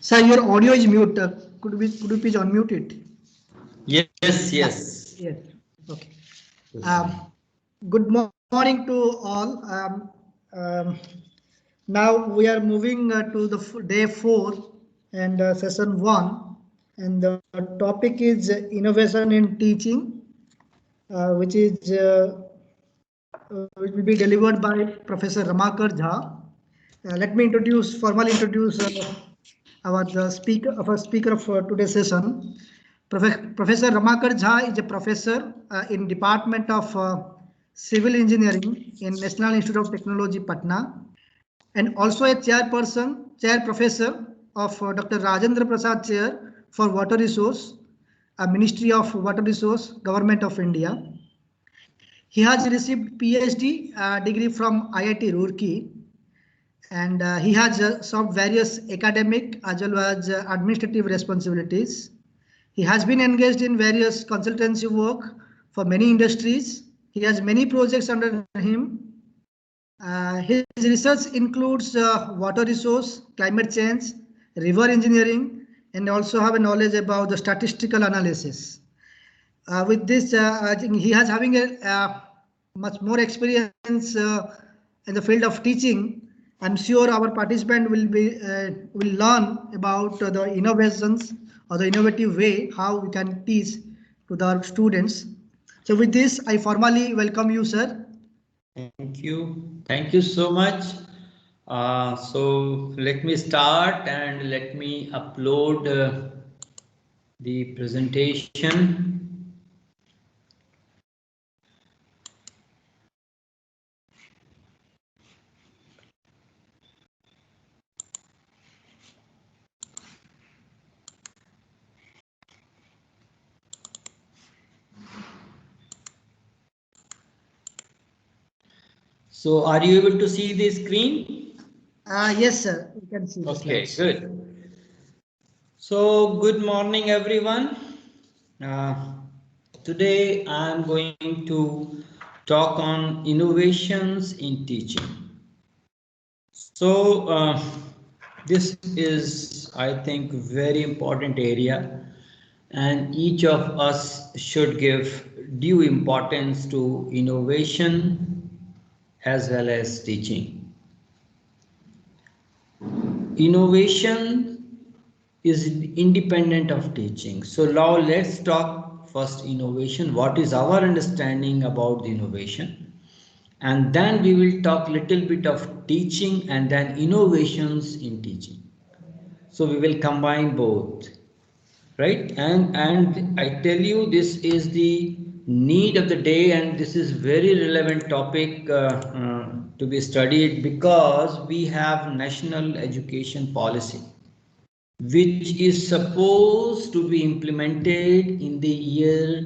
Sir, your audio is mute. Could you please unmute it? Yes, Yeah. yes. Yes. Okay. Good morning to all. Now we are moving to the day 4 and session 1, and the topic is innovation in teaching, which will be delivered by Professor Ramakar Jha. Let me formally introduce our speaker of today's session. Professor Ramakar Jha is a professor in Department of Civil Engineering in National Institute of Technology, Patna, and also a chair professor of Dr. Rajendra Prasad Chair for Water Resource, Ministry of Water Resource, Government of India. He has received PhD degree from IIT Roorkee, and he has served various academic as well as administrative responsibilities. He has been engaged in various consultancy work for many industries. He has many projects under him. His research includes water resource, climate change, river engineering, and also have a knowledge about the statistical analysis. With this, I think he has having a much more experience in the field of teaching. I'm sure our participant will learn about the innovations or the innovative way how we can teach to the students. So with this, I formally welcome you, sir. Thank you. Thank you so much. So let me start and let me upload the presentation. So are you able to see the screen? Yes, sir. You can see the Okay, slides. good. So good morning, everyone. Uh, Today I'm going to talk on innovations in teaching. So this is, I think, very important area, and each of us should give due importance to innovation as well as teaching. Innovation is independent of teaching. So now let's talk first innovation. What is our understanding about the innovation? And then we will talk little bit of teaching and then innovations in teaching. So we will combine both, right? And I tell you, this is the need of the day, and this is very relevant topic to be studied because we have national education policy which is supposed to be implemented in the year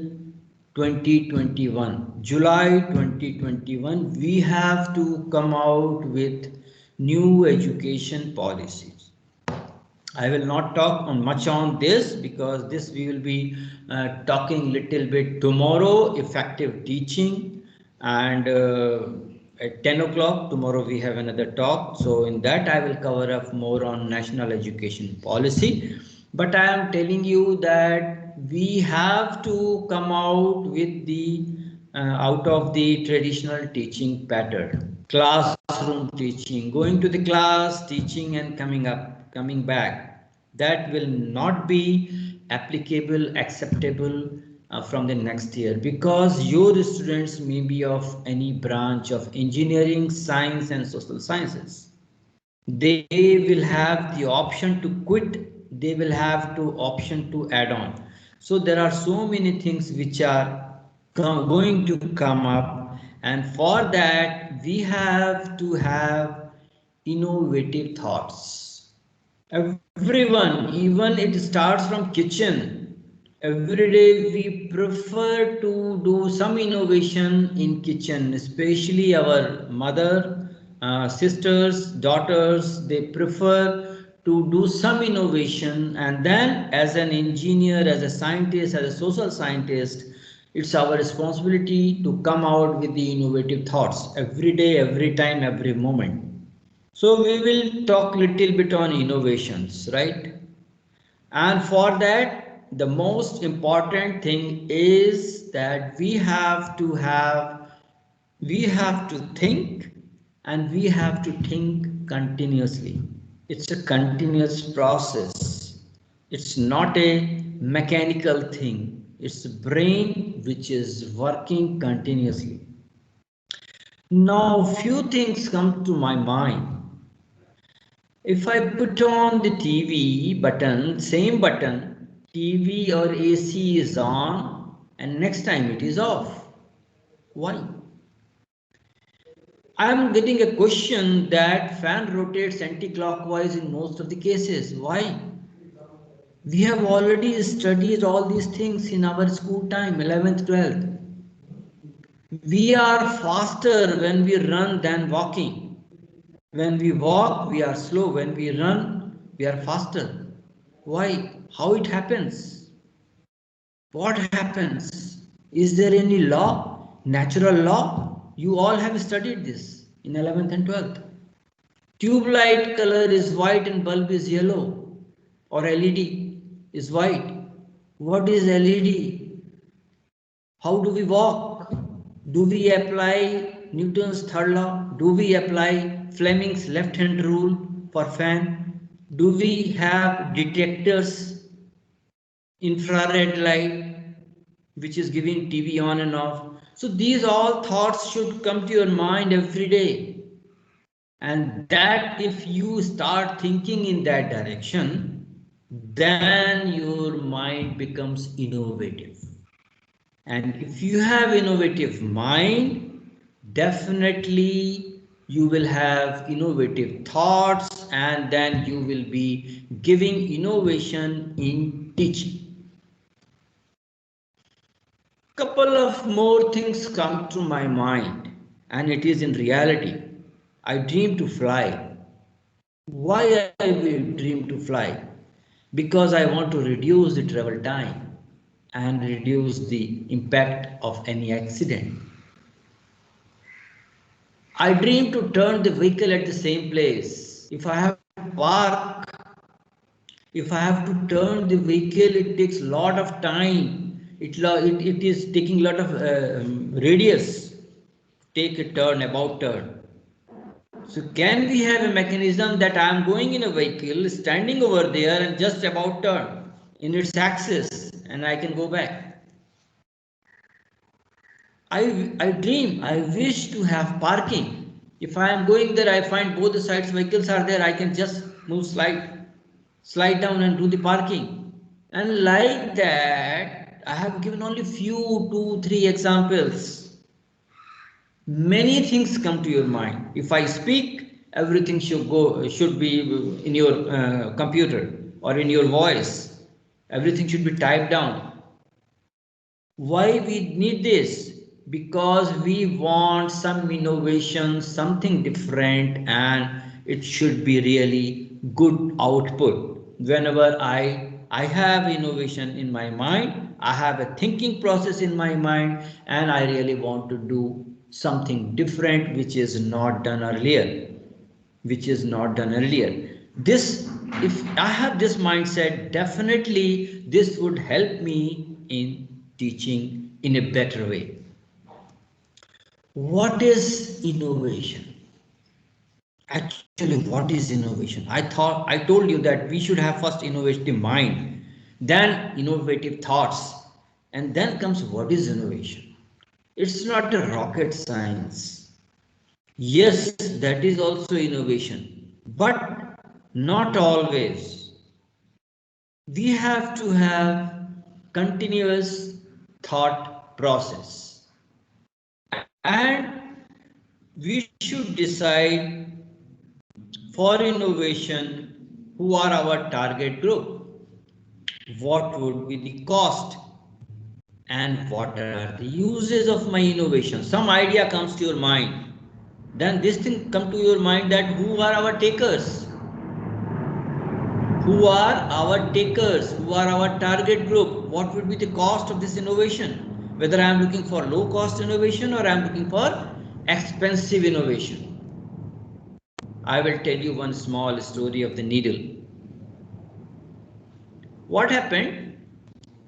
2021, July 2021. We have to come out with new education policies. I will not talk on much on this because this we will be talking little bit tomorrow, effective teaching, and at 10 o'clock tomorrow we have another talk. So in that I will cover up more on national education policy. But I am telling you that we have to come out with the out of the traditional teaching pattern, classroom teaching, going to the class, teaching and coming back. That will not be applicable, acceptable from the next year because your students may be of any branch of engineering, science and social sciences. They will have the option to quit, they will have to option to add on. So there are so many things which are going to come up, and for that we have to have innovative thoughts. Everyone, even it starts from kitchen. Every day we prefer to do some innovation in kitchen, especially our mother, sisters, daughters. They prefer to do some innovation, and then as an engineer, as a scientist, as a social scientist, it's our responsibility to come out with the innovative thoughts every day, every time, every moment. So we will talk little bit on innovations, right? And for that, the most important thing is that we have to think, and we have to think continuously. It's a continuous process. It's not a mechanical thing. It's a brain which is working continuously. Now, few things come to my mind. If I put on the TV button, same button, TV or AC is on, and next time it is off. Why? I am getting a question that fan rotates anti-clockwise in most of the cases. Why? We have already studied all these things in our school time, 11th, 12th. We are faster when we run than walking. When we walk, we are slow. When we run, we are faster. Why? How it happens? What happens? Is there any law? Natural law? You all have studied this in 11th and 12th. Tube light color is white and bulb is yellow, or LED is white. What is LED? How do we walk? Do we apply Newton's third law? Do we apply Fleming's left-hand rule for fan? Do we have detectors, infrared light, which is giving TV on and off? So these all thoughts should come to your mind every day. And that if you start thinking in that direction, then your mind becomes innovative. And if you have innovative mind, definitely you will have innovative thoughts, and then you will be giving innovation in teaching. Couple of more things come to my mind, and it is in reality. I dream to fly. Why I will dream to fly? Because I want to reduce the travel time and reduce the impact of any accident. I dream to turn the vehicle at the same place. If I have to park, if I have to turn the vehicle, it takes a lot of time. It is taking a lot of radius. Take a turn, about turn. So can we have a mechanism that I am going in a vehicle, standing over there and just about turn in its axis, and I can go back? I dream, I wish to have parking. If I am going there, I find both the sides vehicles are there, I can just move slide down and do the parking. And like that, I have given only few, 2, 3 examples. Many things come to your mind. If I speak, everything should be in your computer or in your voice. Everything should be typed down. Why we need this? Because we want some innovation, something different, and it should be really good output. Whenever I have innovation in my mind, I have a thinking process in my mind, and I really want to do something different which is not done earlier. This, if I have this mindset, definitely this would help me in teaching in a better way. What is innovation? Actually, what is innovation? I told you that we should have first innovative mind, then innovative thoughts, and then comes what is innovation. It's not a rocket science. Yes, that is also innovation, but not always. We have to have continuous thought process, and we should decide for innovation who are our target group, what would be the cost, and what are the uses of my innovation. Some idea comes to your mind, then this thing come to your mind, that who are our takers, who are our target group, what would be the cost of this innovation, whether I am looking for low cost innovation or I am looking for expensive innovation. I will tell you one small story of the needle. what happened?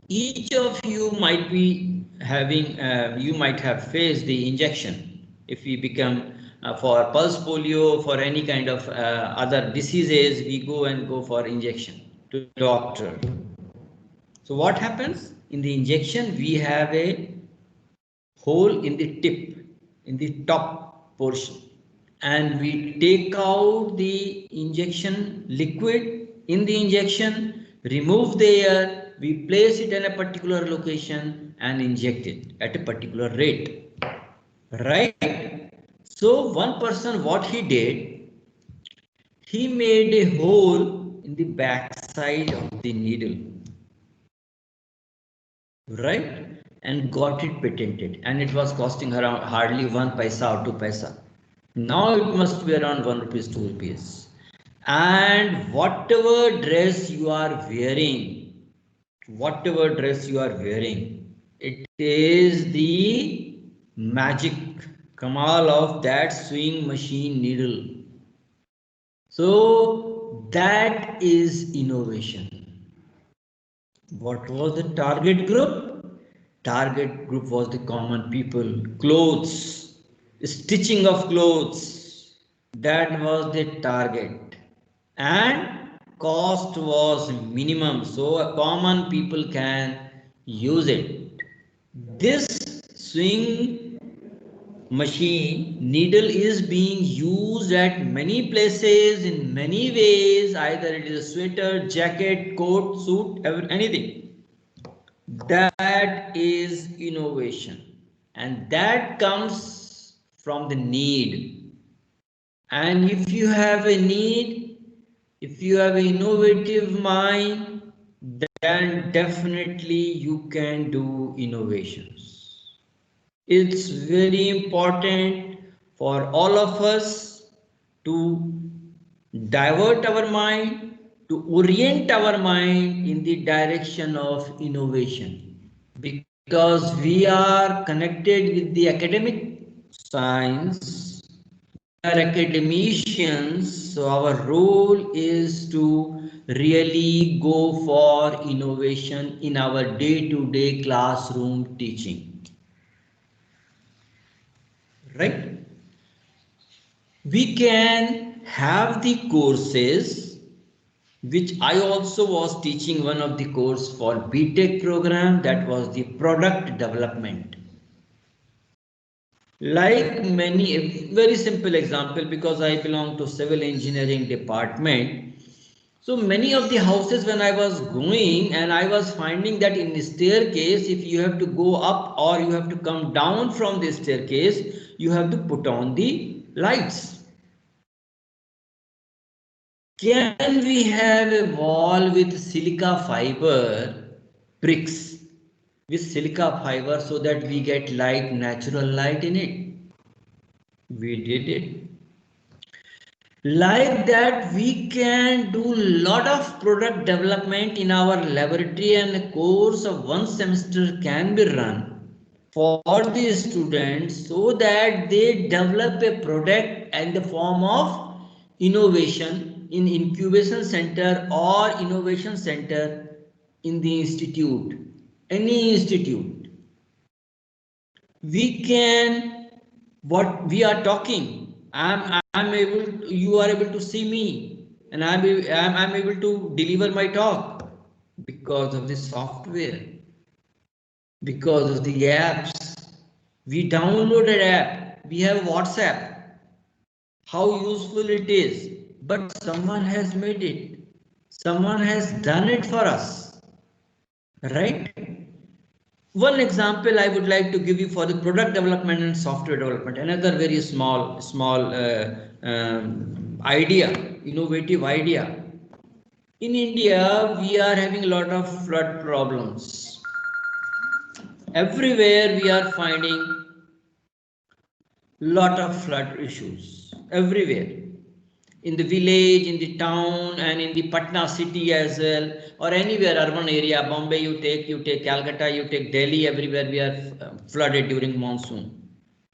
Each of you might be having, you might have faced the injection. If we become for pulse polio, for any kind of other diseases, we go for injection to doctor. So what happens in the injection? We have a hole in the tip, in the top portion, and we take out the injection liquid in the injection, remove the air, we place it in a particular location and inject it at a particular rate, right? So one person, what he did, he made a hole in the back side of the needle, right, and got it patented, and it was costing around hardly 1 paisa or 2 paisa. Now it must be around 1 rupees, 2 rupees. And whatever dress you are wearing, it is the magic kamal of that sewing machine needle. So that is innovation. What was the target group? Target group was the common people, clothes, stitching of clothes. That was the target. And cost was minimum, so a common people can use it. This swing machine needle is being used at many places in many ways, either it is a sweater, jacket, coat, suit, anything. That is innovation, and that comes from the need. And if you have a need, if you have an innovative mind, then definitely you can do innovations. It's very important for all of us to divert our mind, to orient our mind in the direction of innovation, because we are connected with the academic science, we are academicians, so our role is to really go for innovation in our day-to-day classroom teaching, right? We can have the courses, which I also was teaching one of the course for BTech program, that was the product development. Like many, a very simple example, because I belong to civil engineering department. So many of the houses when I was going, and I was finding that in the staircase, if you have to go up or you have to come down from the staircase, you have to put on the lights. Can we have a wall with silica fiber bricks, with silica fiber, so that we get light, natural light in it? We did it. Like that, we can do lot of product development in our laboratory, and a course of 1 semester can be run for the students, so that they develop a product in the form of innovation in incubation center or innovation center in the institute, any institute. We can, what we are talking, I'm able to, you are able to see me, and I'm able to deliver my talk because of the software, because of the apps. We downloaded app, we have WhatsApp, how useful it is, but someone has made it, someone has done it for us, right? One example I would like to give you for the product development and software development, another very small idea, innovative idea. In India, we are having a lot of flood problems. Everywhere we are finding lot of flood issues, everywhere. In the village, in the town, and in the Patna city as well, or anywhere urban area, Bombay you take Calcutta, you take Delhi, everywhere we are flooded during monsoon.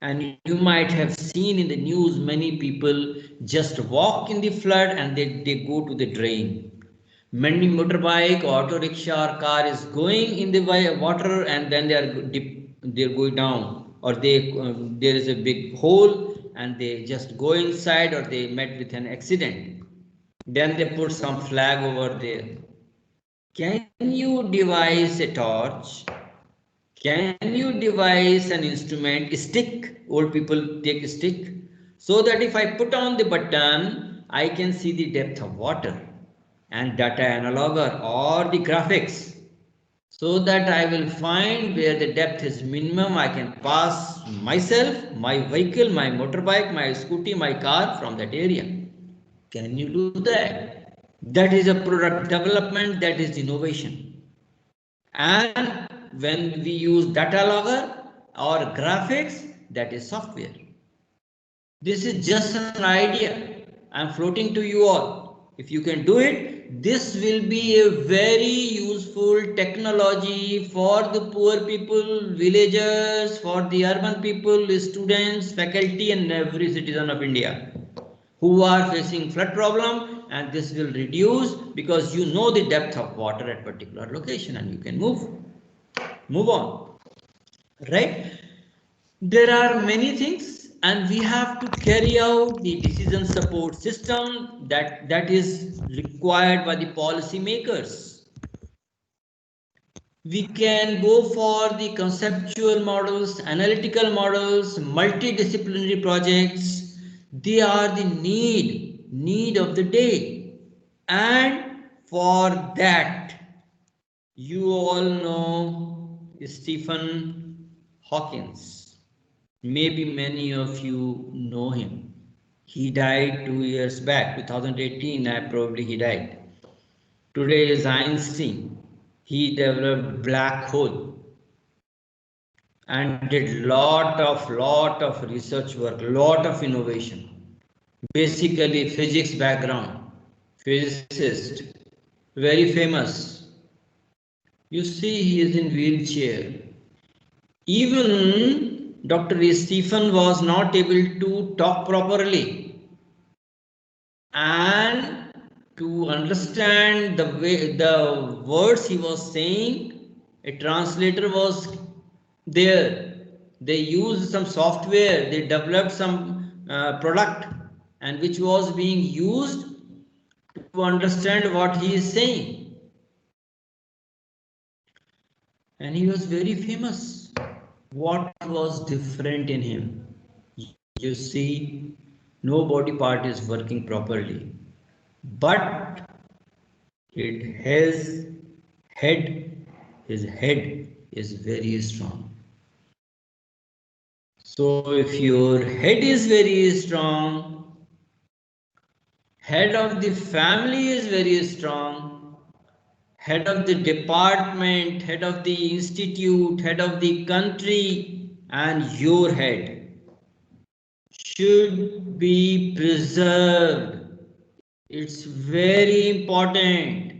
And you might have seen in the news, many people just walk in the flood and they go to the drain. many motorbike, auto rickshaw or car is going in the water, and then they're going down, or there is a big hole and they just go inside, or they met with an accident. Then they put some flag over there. Can you devise a torch? Can you devise an instrument, a stick? Old people take a stick, so that if I put on the button, I can see the depth of water, and data analoger or the graphics, so that I will find where the depth is minimum. I can pass myself, my vehicle, my motorbike, my scooty, my car from that area. Can you do that? That is a product development, that is innovation. And when we use data logger or graphics, that is software. This is just an idea I'm floating to you all. If you can do it, this will be a very useful technology for the poor people, villagers, for the urban people, students, faculty, and every citizen of India who are facing flood problem, and this will reduce because you know the depth of water at particular location, and you can move on, right? There are many things, and we have to carry out the decision support system that is required by the policy makers. We can go for the conceptual models, analytical models, multidisciplinary projects. They are the need of the day. And for that, you all know Stephen Hawkins. Maybe many of you know him. He died 2 years back, 2018, probably he died. Today is Einstein. He developed black hole and did lot of research work, lot of innovation. Basically physics background, physicist, very famous. You see, he is in wheelchair. Even Dr. Stephen was not able to talk properly, and to understand the way the words he was saying, a translator was there. They used some software, they developed some product, and which was being used to understand what he is saying. And he was very famous. What was different in him? You see, no body part is working properly, but his head, his head is very strong. So if your head is very strong, head of the family is very strong, head of the department, head of the institute, head of the country, and your head should be preserved. It's very important.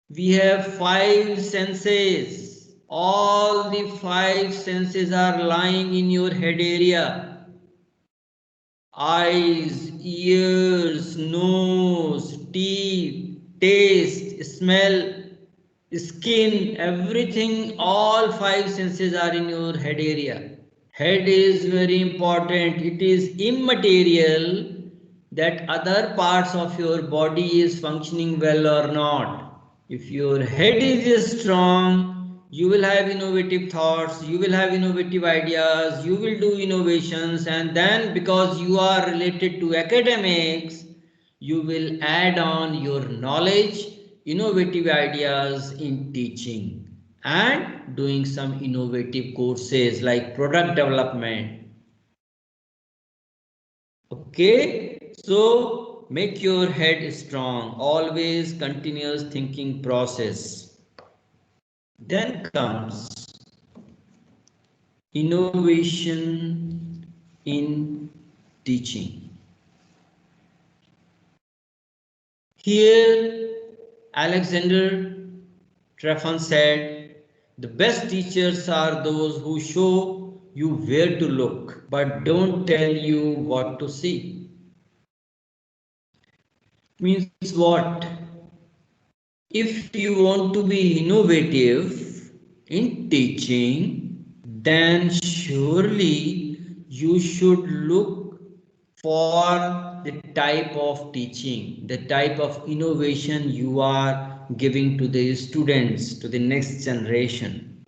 We have 5 senses. All the 5 senses are lying in your head area. Eyes, ears, nose, teeth, taste, smell, skin, everything, all 5 senses are in your head area. Head is very important. It is immaterial that other parts of your body is functioning well or not. If your head is strong, you will have innovative thoughts, you will have innovative ideas, you will do innovations, and then because you are related to academics, you will add on your knowledge, innovative ideas in teaching and doing some innovative courses like product development. Okay, so make your head strong, always continuous thinking process. Then comes innovation in teaching. Here Alexander Trefan said, the best teachers are those who show you where to look, but don't tell you what to see. Means what? If you want to be innovative in teaching, then surely you should look for the type of teaching, the type of innovation you are giving to the students, to the next generation.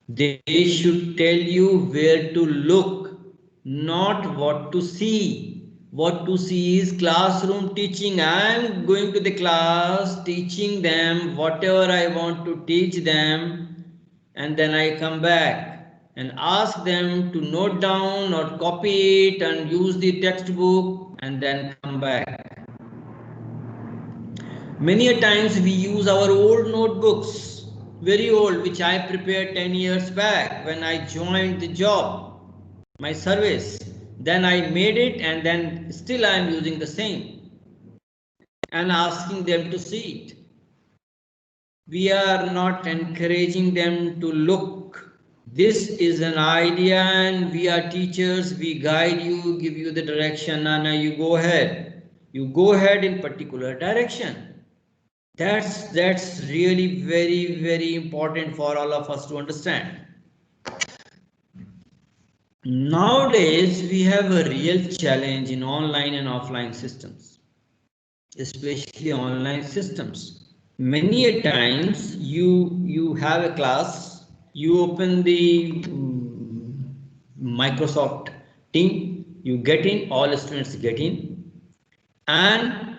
They should tell you where to look, not what to see. What to see is classroom teaching. I am going to the class, teaching them whatever I want to teach them, and then I come back and ask them to note down or copy it and use the textbook and then come back. Many a times we use our old notebooks, very old, which I prepared 10 years back when I joined the job, my service. Then I made it and then still I am using the same and asking them to see it. We are not encouraging them to look. This is an idea and we are teachers, we guide you, give you the direction, and you go ahead. You go ahead in particular direction. That's really very important for all of us to understand. Nowadays we have a real challenge in online and offline systems, especially online systems. Many a times you have a class, you open the Microsoft Team, you get in, all students get in, and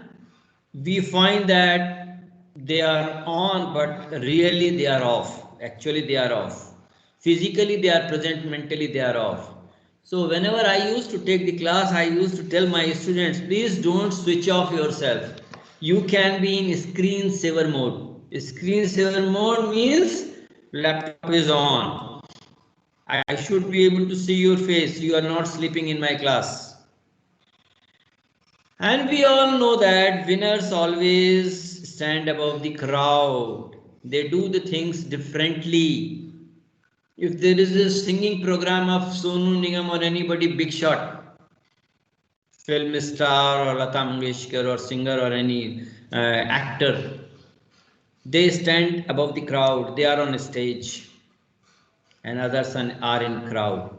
we find that they are on, but really they are off. Actually, they are off. Physically, they are present, mentally, they are off. So, whenever I used to take the class, I used to tell my students, please don't switch off yourself. You can be in screensaver mode. Screensaver mode means laptop is on. I should be able to see your face. You are not sleeping in my class. And we all know that winners always stand above the crowd. They do the things differently. If there is a singing program of Sonu Nigam or anybody big shot, film star or Lata Mangeshkar or singer or any actor, they stand above the crowd. They are on a stage, and others are in crowd.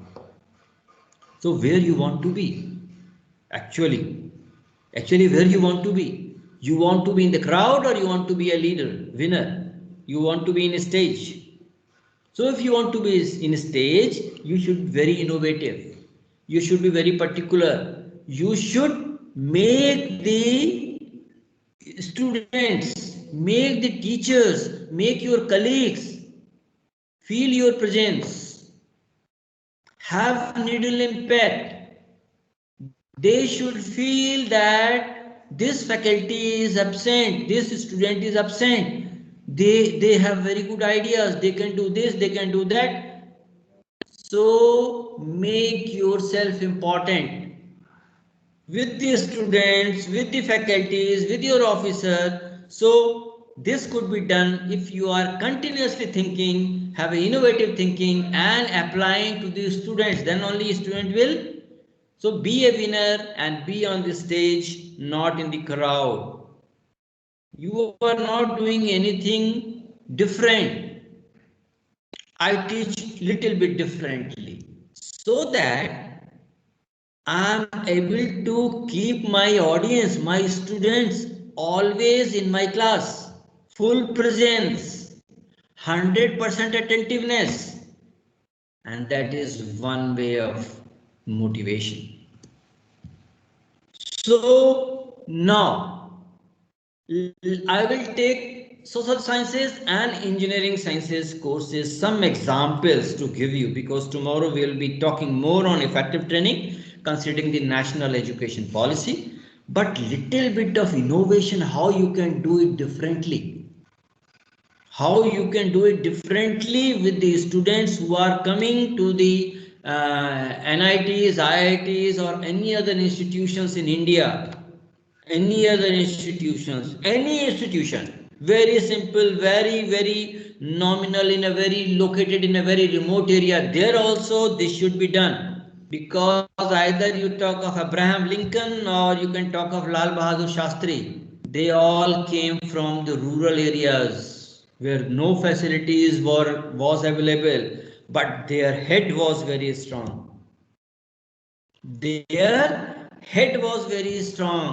So where you want to be? Actually, where you want to be? You want to be in the crowd or you want to be a leader, winner? You want to be in a stage. So if you want to be in a stage, you should be very innovative. You should be very particular. You should make the students, make the teachers, make your colleagues feel your presence. Have needle impact. They should feel that this faculty is absent, this student is absent. They have very good ideas, they can do this, they can do that. So make yourself important with the students, with the faculties, with your officer. So this could be done if you are continuously thinking, have an innovative thinking and applying to the students, then only student will. So be a winner and be on the stage, not in the crowd. You are not doing anything different. I teach little bit differently so that I am able to keep my audience, my students always in my class. Full presence, 100% attentiveness. And that is one way of motivation. So now I will take social sciences and engineering sciences courses, some examples to give you, because tomorrow we will be talking more on effective training considering the national education policy, but little bit of innovation, how you can do it differently. How you can do it differently with the students who are coming to the NITs, IITs or any other institutions in India, any other institutions, any institution, very simple, very nominal, in a very located in a very remote area, there also this should be done, because either you talk of Abraham Lincoln or you can talk of Lal Bahadur Shastri, they all came from the rural areas where no facilities was available, but their head was very strong. Their head was very strong.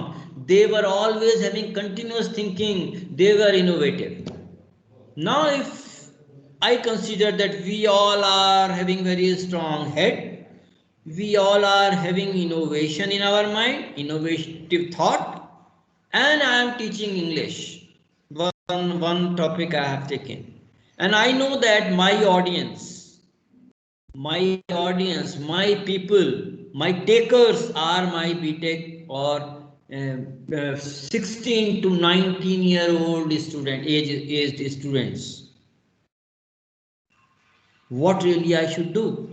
They were always having continuous thinking. They were innovative. Now, if I consider that we all are having very strong head, we all are having innovation in our mind, innovative thought, and I am teaching English. One topic I have taken. And I know that my people, my takers are my BTech or 16 to 19-year-old aged students. What really I should do?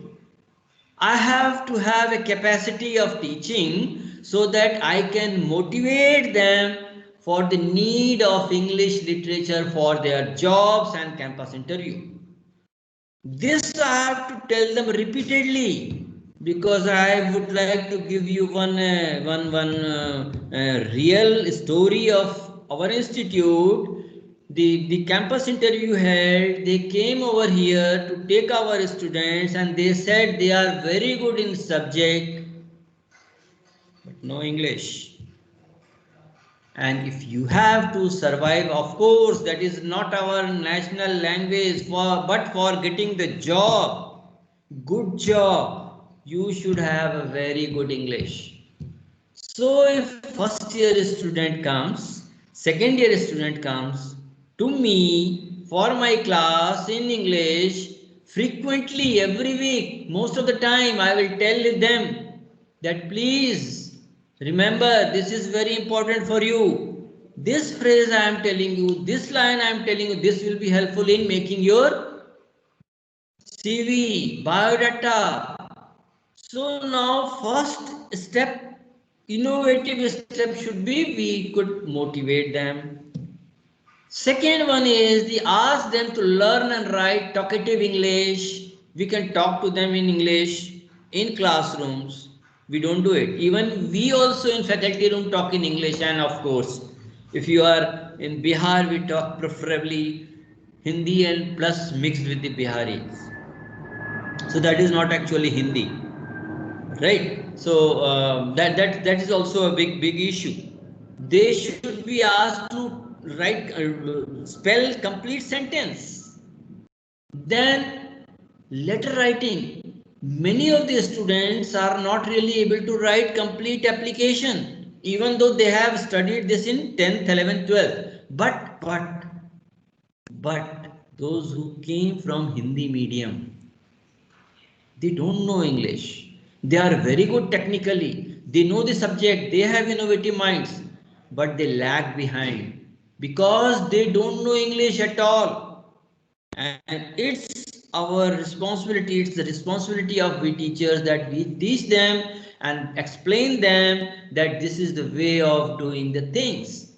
I have to have a capacity of teaching so that I can motivate them for the need of English literature for their jobs and campus interview. This I have to tell them repeatedly, because I would like to give you one real story of our institute. The campus interview held, they came over here to take our students and they said they are very good in subject but no English. And if you have to survive, of course, that is not our national language, but for getting the job, good job, you should have a very good English. So if first year student comes, second year student comes to me for my class in English, frequently every week, most of the time I will tell them that please remember, this is very important for you. This phrase I am telling you, this line I am telling you, this will be helpful in making your CV, biodata. So now first step, innovative step should be we could motivate them. Second one is the ask them to learn and write talkative English. We can talk to them in English in classrooms. We don't do it. Even we also in faculty room talk in English, and of course, if you are in Bihar, we talk preferably Hindi and plus mixed with the Biharis. So that is not actually Hindi, right? So that is also a big issue. They should be asked to write spell complete sentence. Then letter writing, many of the students are not really able to write complete application even though they have studied this in 10th 11th 12th. But those who came from Hindi medium, they don't know English. They are very good technically. They know the subject. They have innovative minds, but they lag behind because they don't know English at all. And it's our responsibility. It's the responsibility of we teachers that we teach them and explain them that this is the way of doing the things,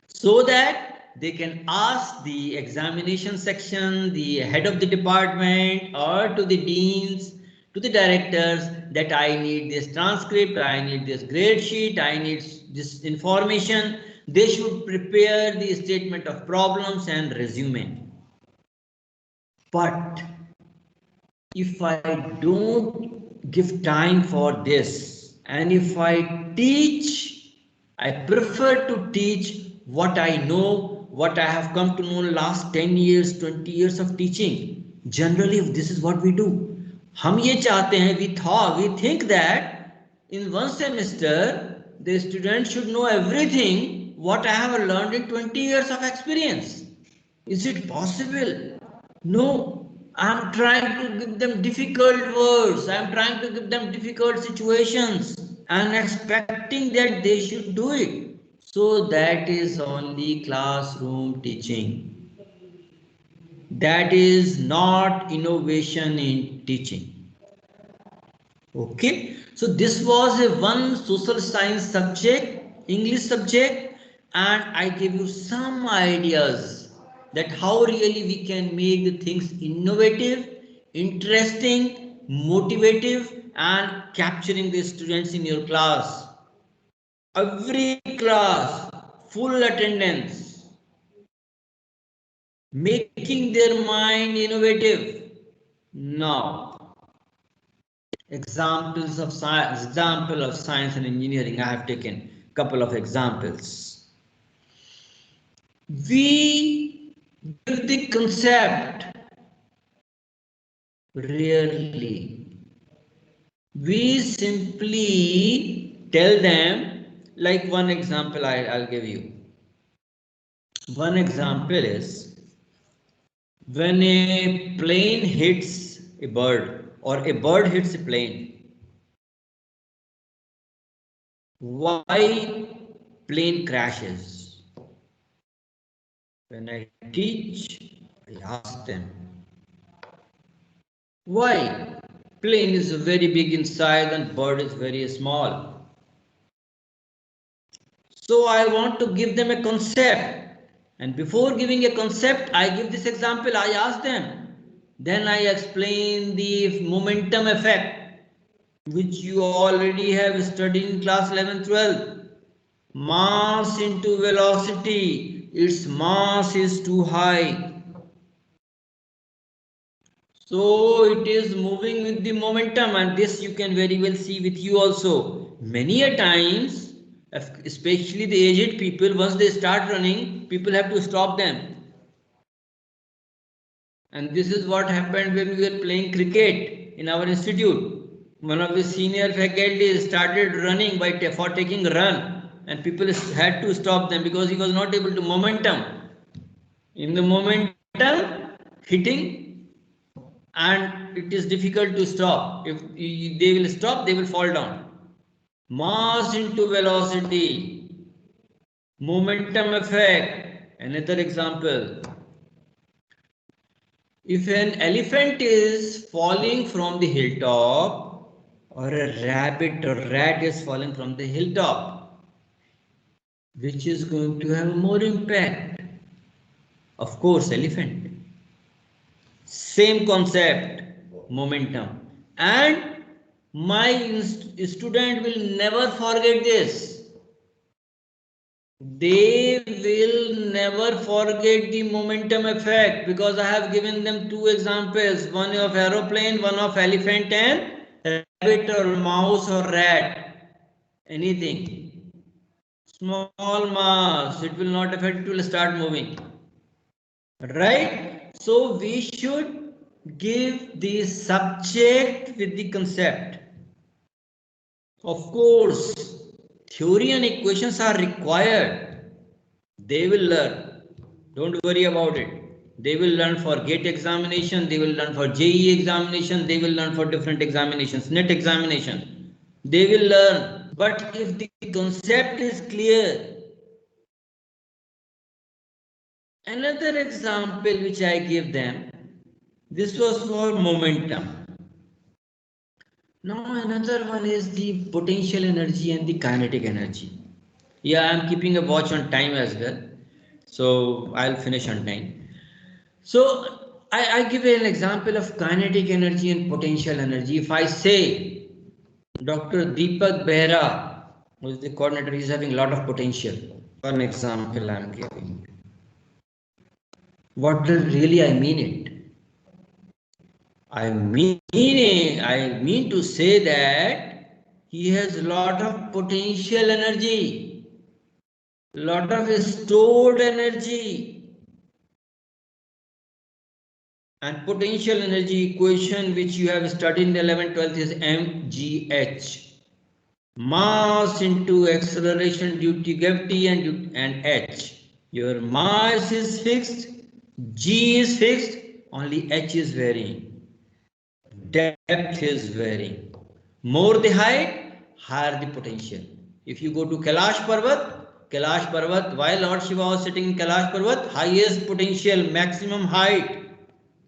so that they can ask the examination section, the head of the department, or to the deans, to the directors, that I need this transcript, I need this grade sheet, I need this information. They should prepare the statement of problems and resume. But if I don't give time for this, and if I teach, I prefer to teach what I know, what I have come to know last 10 years, 20 years of teaching. Generally, this is what we do. हम ये चाहते हैं, we think that in one semester, the student should know everything what I have learned in 20 years of experience. Is it possible? No. I'm trying to give them difficult words. I'm trying to give them difficult situations and expecting that they should do it. So that is only classroom teaching. That is not innovation in teaching. Okay. So this was a one social science subject, English subject, and I gave you some ideas that how really we can make the things innovative, interesting, motivative, and capturing the students in your class. Every class, full attendance, making their mind innovative. Now, example of science and engineering. I have taken a couple of examples. We give the concept rarely. We simply tell them, like one example I'll give you. One example is when a plane hits a bird or a bird hits a plane. Why plane crashes? When I teach, I ask them, why? Plane is very big inside and bird is very small. So I want to give them a concept. And before giving a concept, I give this example, I ask them. Then I explain the momentum effect, which you already have studied in class 11, 12. Mass into velocity, its mass is too high. So it is moving with the momentum, and this you can very well see with you also. Many a times, especially the aged people, once they start running, people have to stop them. And this is what happened when we were playing cricket in our institute. One of the senior faculty started running for taking a run, and people had to stop them because he was not able to momentum. In the momentum, hitting, and it is difficult to stop. If they will stop, they will fall down. Mass into velocity, momentum effect. Another example. If an elephant is falling from the hilltop, or a rabbit or rat is falling from the hilltop, which is going to have more impact? Of course, elephant. Same concept, momentum. And my student will never forget this. They will never forget the momentum effect because I have given them two examples, one of aeroplane, one of elephant and rabbit or mouse or rat, anything. Small mass, it will not affect, it will start moving. Right? So we should give the subject with the concept. Of course, theory and equations are required. They will learn. Don't worry about it. They will learn for GATE examination, they will learn for JEE examination, they will learn for different examinations, NET examination. They will learn. But if the concept is clear, another example which I give them, this was for momentum. Now another one is the potential energy and the kinetic energy. Yeah, I am keeping a watch on time as well. So I'll finish on time. So I give an example of kinetic energy and potential energy. If I say Dr. Deepak Behra, who is the coordinator, is having a lot of potential. One example I am giving. What does really I mean it? I mean to say that he has a lot of potential energy, lot of stored energy, and potential energy equation which you have studied in 11th 12th is mgh, mass into acceleration due to gravity and h. Your mass is fixed, g is fixed, only h is varying. Depth is varying. More the height, higher the potential. If you go to Kailash Parvat, while Lord Shiva was sitting in Kailash Parvat, highest potential, maximum height,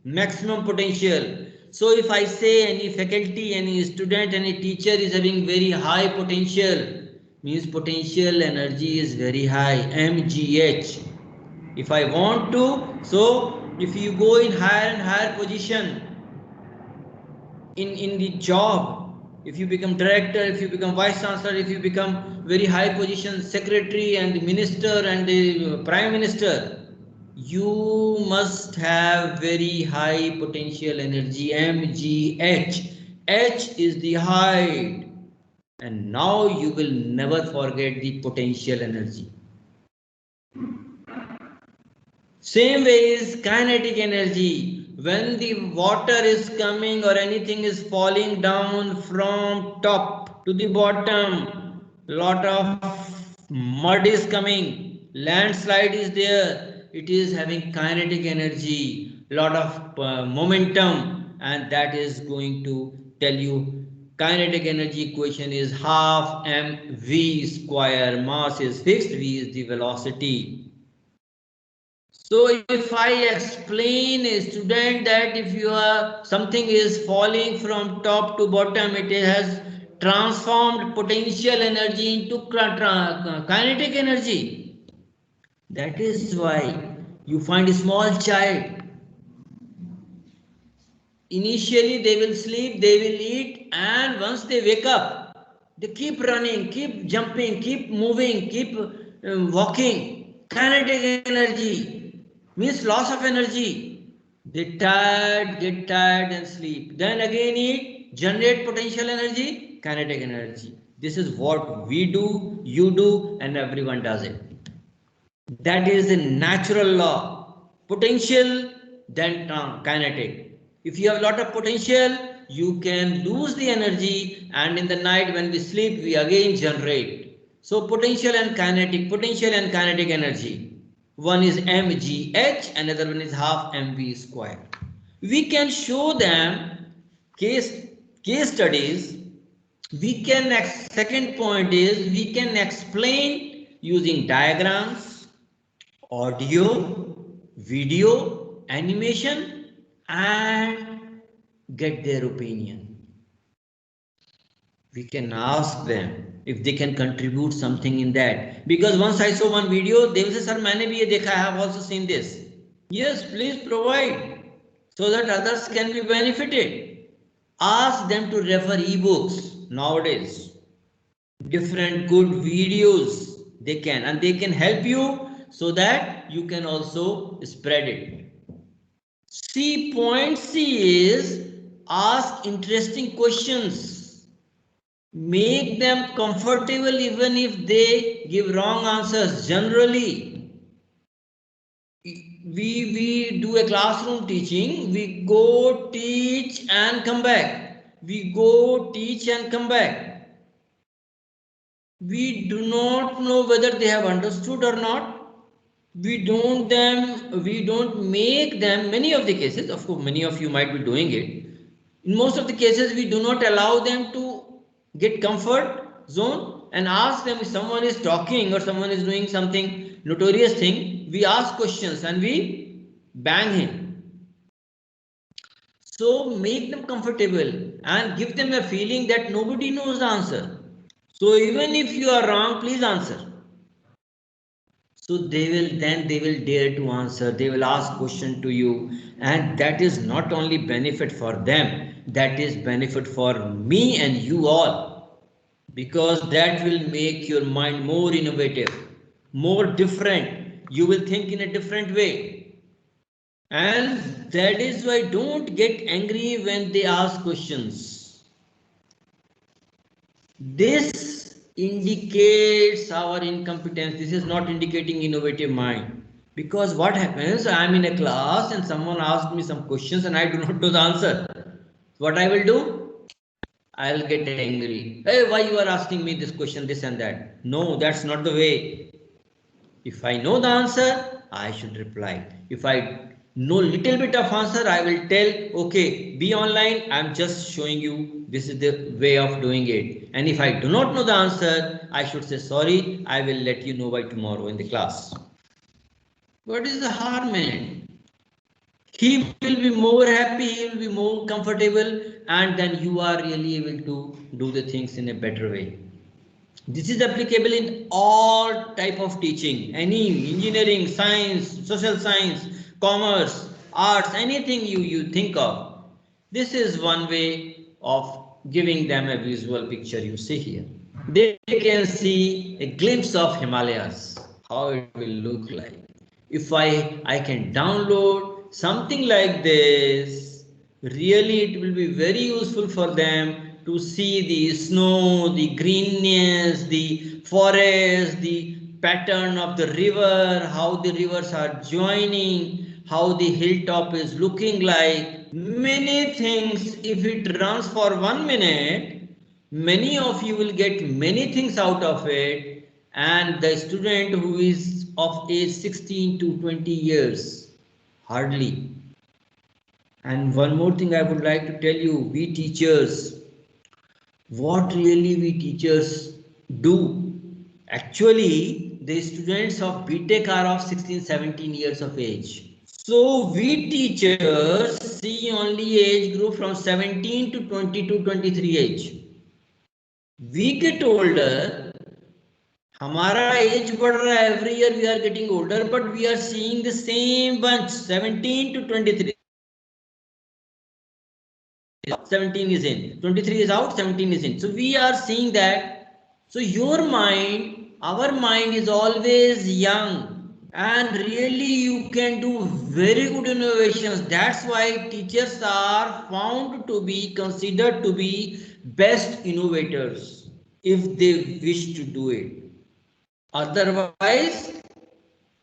maximum potential. So if I say any faculty, any student, any teacher is having very high potential, means potential energy is very high, mgh. If I want to, so if you go in higher and higher position, in the job, If you become director, if you become vice chancellor, if you become very high position secretary and the minister and the prime minister, you must have very high potential energy, MGH. H is the height. And now you will never forget the potential energy. Same way is kinetic energy. When the water is coming or anything is falling down from top to the bottom, lot of mud is coming, landslide is there, it is having kinetic energy, lot of momentum, and that is going to tell you kinetic energy equation is half mv square. Mass is fixed, v is the velocity. So if I explain a student that if you are something is falling from top to bottom, it has transformed potential energy into kinetic energy. That is why you find a small child. Initially they will sleep, they will eat, and once they wake up, they keep running, keep jumping, keep moving, keep walking. Kinetic energy means loss of energy. They tired, get tired and sleep. Then again eat, generate potential energy, kinetic energy. This is what we do, you do, and everyone does it. That is a natural law. Potential, then kinetic. If you have a lot of potential, you can lose the energy, and in the night when we sleep, we again generate. So potential and kinetic energy. One is mgh, another one is half mv square. We can show them case studies. We can, second point is we can explain using diagrams, audio, video, animation, and get their opinion. We can ask them if they can contribute something in that. Because once I saw one video, they will say, Sir, maine bhi ye dekha, I have also seen this. Yes, please provide so that others can be benefited. Ask them to refer ebooks nowadays. Different good videos they can, and they can help you so that you can also spread it. Point C is ask interesting questions. Make them comfortable even if they give wrong answers. Generally, we do a classroom teaching, we go teach and come back. We go teach and come back. We do not know whether they have understood or not. We don't make them, many of the cases, of course many of you might be doing it, in most of the cases we do not allow them to get comfort zone and ask them. If someone is talking or someone is doing something notorious thing, we ask questions and we bang him. So make them comfortable and give them a feeling that nobody knows the answer. So even if you are wrong, please answer. So they will dare to answer. They will ask question to you, and that is not only benefit for them, that is benefit for me and you all, because that will make your mind more innovative, more different. You will think in a different way. And that is why don't get angry when they ask questions. This indicates our incompetence. This is not indicating innovative mind. Because what happens, I am in a class and someone asks me some questions and I do not know the answer. What I will do? I will get angry. Hey, why you are asking me this question, this and that? No, that's not the way. If I know the answer, I should reply. If I know little bit of answer, I will tell, okay, be online. I'm just showing you this is the way of doing it. And if I do not know the answer, I should say, sorry, I will let you know by tomorrow in the class. What is the harm in it? He will be more happy, he will be more comfortable, and then you are really able to do the things in a better way. This is applicable in all type of teaching, any engineering, science, social science, commerce, arts, anything you think of. This is one way of giving them a visual picture. You see here, they can see a glimpse of Himalayas, how it will look like. If I can download something like this, really it will be very useful for them to see the snow, the greenness, the forest, the pattern of the river, how the rivers are joining, how the hilltop is looking like. Many things, if it runs for 1 minute, many of you will get many things out of it, and the student who is of age 16 to 20 years, hardly. And one more thing I would like to tell you, we teachers, what really we teachers do? Actually, the students of BTech are of 16-17 years of age. So we teachers see only age group from 17 to 22-23 age. We get older, हमारा as बढ़ रहा है, every year we are getting older, but we are seeing the same bunch, 17 to 23. 17 is in, 23 is out, 17 is in. So we are seeing that. So your mind, our mind is always young, and really you can do very good innovations. That's why teachers are found to be considered to be best innovators if they wish to do it. Otherwise,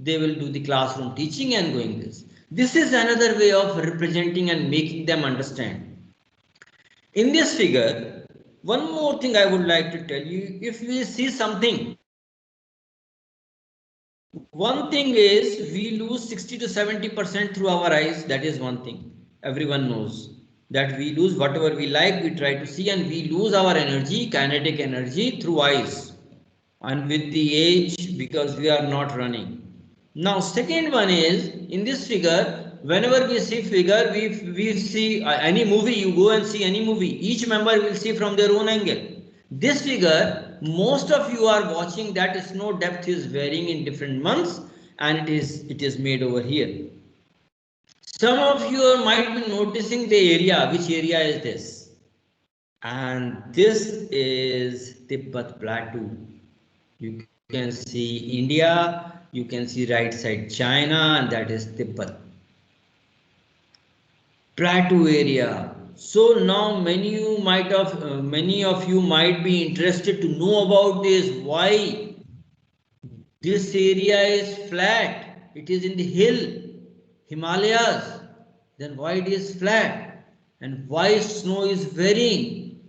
they will do the classroom teaching and going this. This is another way of representing and making them understand. In this figure, one more thing I would like to tell you, if we see something, one thing is we lose 60 to 70% through our eyes. That is one thing. Everyone knows that we lose whatever we like, we try to see, and we lose our energy, kinetic energy through eyes. And with the age, because we are not running. Now, second one is in this figure, whenever we see figure, we see any movie, you go and see any movie, each member will see from their own angle. This figure, most of you are watching that snow depth is varying in different months, and it is made over here. Some of you might be noticing the area. Which area is this? And this is Tibet Plateau. You can see India, you can see right side China, and that is Tibet. Plateau area. So now many of you might be interested to know about this. Why this area is flat? It is in the hill, Himalayas. Then why it is flat? And why snow is varying?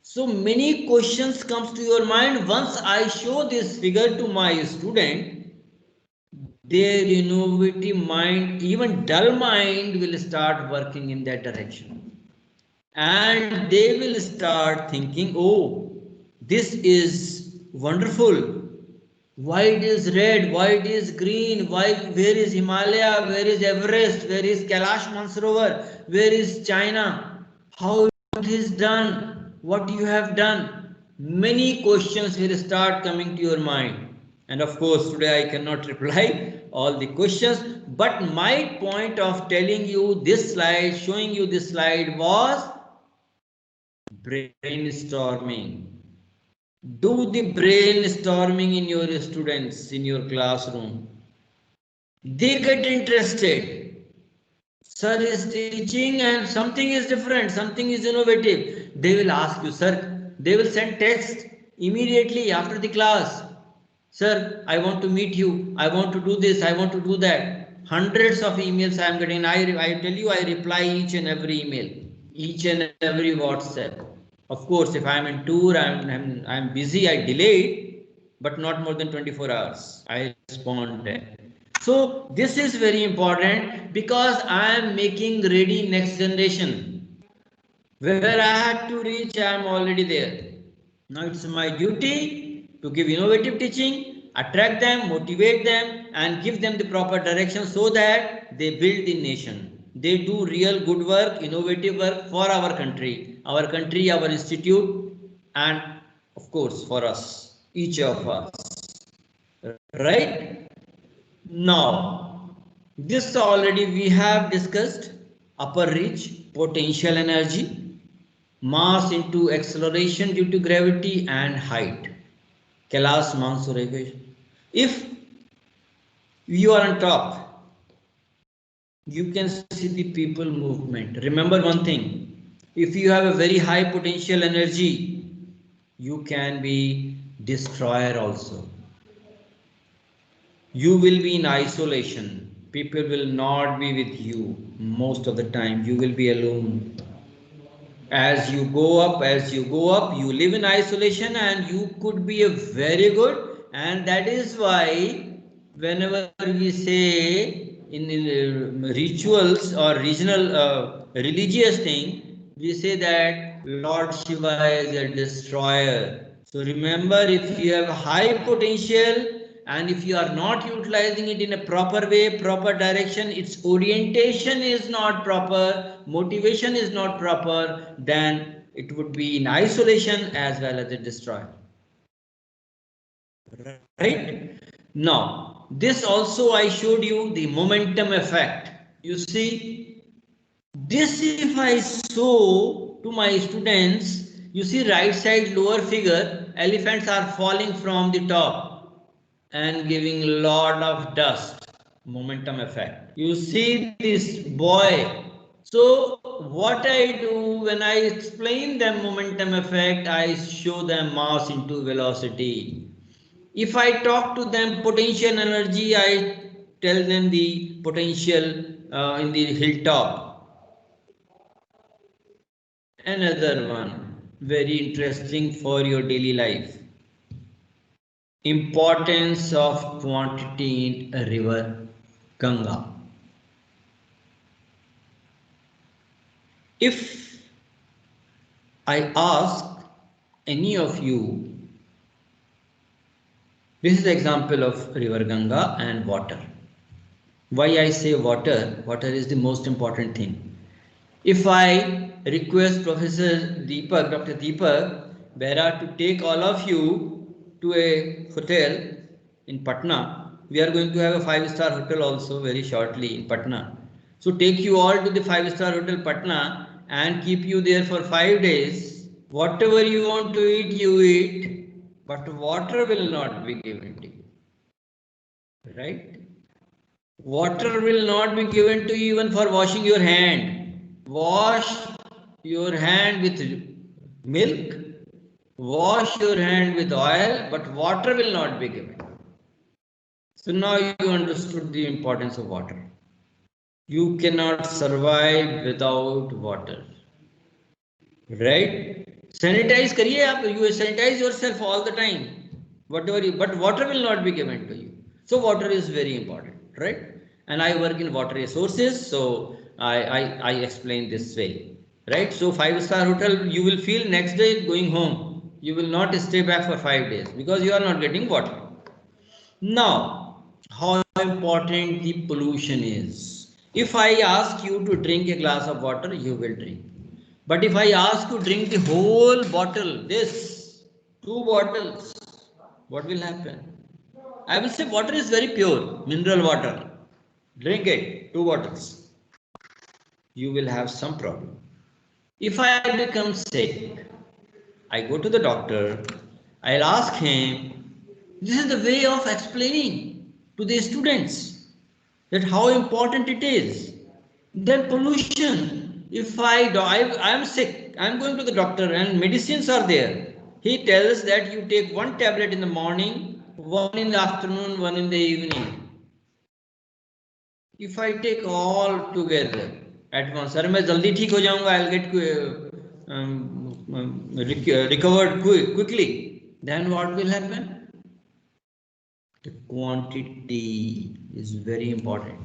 So many questions comes to your mind. Once I show this figure to my student, their innovative mind, even dull mind, will start working in that direction. And they will start thinking, oh, this is wonderful. Why it is red? Why it is green? Why? Where is Himalaya? Where is Everest? Where is Kailash Mansarovar? Where is China? How it is done? What you have done? Many questions will start coming to your mind. And of course, today I cannot reply all the questions. But my point of telling you this slide, showing you this slide was brainstorming. Do the brainstorming in your students in your classroom. They get interested. Sir is teaching and something is different, something is innovative. They will ask you, sir. They will send text immediately after the class. Sir, I want to meet you. I want to do this. I want to do that. Hundreds of emails I am getting. I tell you, I reply each and every email, each and every WhatsApp. Of course, if I am in tour, I'm busy, I delay it, but not more than 24 hours. I respond there. So this is very important because I am making ready next generation. Where I had to reach, I am already there. Now it's my duty to give innovative teaching, attract them, motivate them, and give them the proper direction so that they build the nation. They do real good work, innovative work for our country, our institute, and of course for us, each of us. Right? Now, this already we have discussed upper reach, potential energy. mass into acceleration due to gravity and height. Kailash-Mansour equation. If you are on top, you can see the people movement. Remember one thing, if you have a very high potential energy, you can be destroyer also. You will be in isolation. People will not be with you most of the time. You will be alone. As you go up, you live in isolation and you could be a very good. And that is why whenever we say in rituals or regional religious thing, we say that Lord Shiva is a destroyer. So remember, if you have high potential and if you are not utilizing it in a proper way, proper direction, its orientation is not proper, motivation is not proper, then it would be in isolation as well as a destroyer. Right? Now, this also I showed you the momentum effect. You see, this if I show to my students, you see right side lower figure, elephants are falling from the top and giving a lot of dust, momentum effect. You see this boy. So what I do when I explain them momentum effect, I show them mass into velocity. If I talk to them potential energy, I tell them the potential in the hilltop. Another one, very interesting for your daily life. Importance of quantity in a river Ganga. If I ask any of you, this is the example of river Ganga and water. Why I say water? Water is the most important thing. If I request Professor Deepak, Dr. Deepak Behra to take all of you to a hotel in Patna, we are going to have a 5-star hotel also very shortly in Patna. So take you all to the 5-star hotel Patna and keep you there for 5 days. Whatever you want to eat, you eat, but water will not be given to you. Right? Water will not be given to you even for washing your hand. Wash your hand with milk, wash your hand with oil, but water will not be given. So now you understood the importance of water. You cannot survive without water. Right? Sanitize kariye aap, you sanitize yourself all the time. Whatever you, but water will not be given to you. So water is very important, right? And I work in water resources, so I explain this way, right? So 5-star hotel, you will feel next day going home. You will not stay back for 5 days because you are not getting water. Now, how important the pollution is. If I ask you to drink a glass of water, you will drink. But if I ask you to drink the whole bottle, this, 2 bottles, what will happen? I will say water is very pure, mineral water. Drink it, 2 bottles. You will have some problem. If I become sick, I go to the doctor, I'll ask him, this is the way of explaining to the students that how important it is. Then pollution, if I am sick, I am going to the doctor and medicines are there. He tells that you take 1 tablet in the morning, 1 in the afternoon, 1 in the evening. If I take all together at once, sir, मैं जल्दी ठीक हो जाऊंगा, I'll get recovered quickly. Then what will happen? The quantity is very important.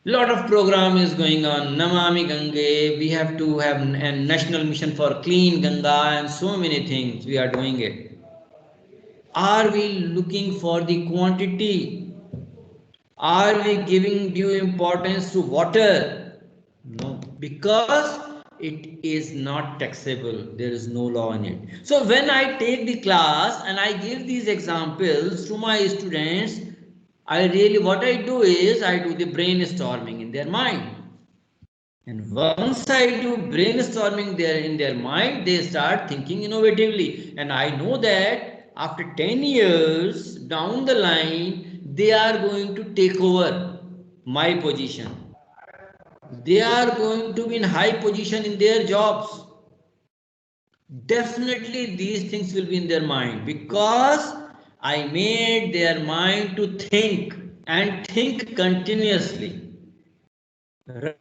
Lot of program is going on. Namami Gange. We have to have a national mission for clean Ganga and so many things. We are doing it. Are we looking for the quantity? Are we giving due importance to water? No, because it is not taxable. There is no law in it. So when I take the class and I give these examples to my students, what I do is I do the brainstorming in their mind. And once I do brainstorming there in their mind, they start thinking innovatively. And I know that after 10 years down the line, they are going to take over my position. They are going to be in high position in their jobs. Definitely these things will be in their mind because I made their mind to think and think continuously.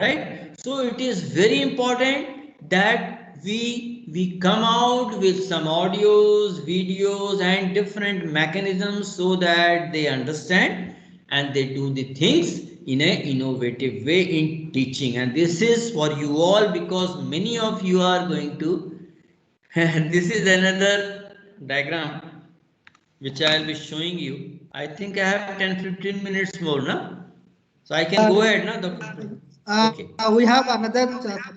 Right? So it is very important that we come out with some audios, videos and different mechanisms so that they understand and they do the things in an innovative way in teaching. And this is for you all because many of you are going to this is another diagram which I will be showing you. I think I have 10-15 minutes more, na? So I can go ahead, na, Dr. Okay. We have another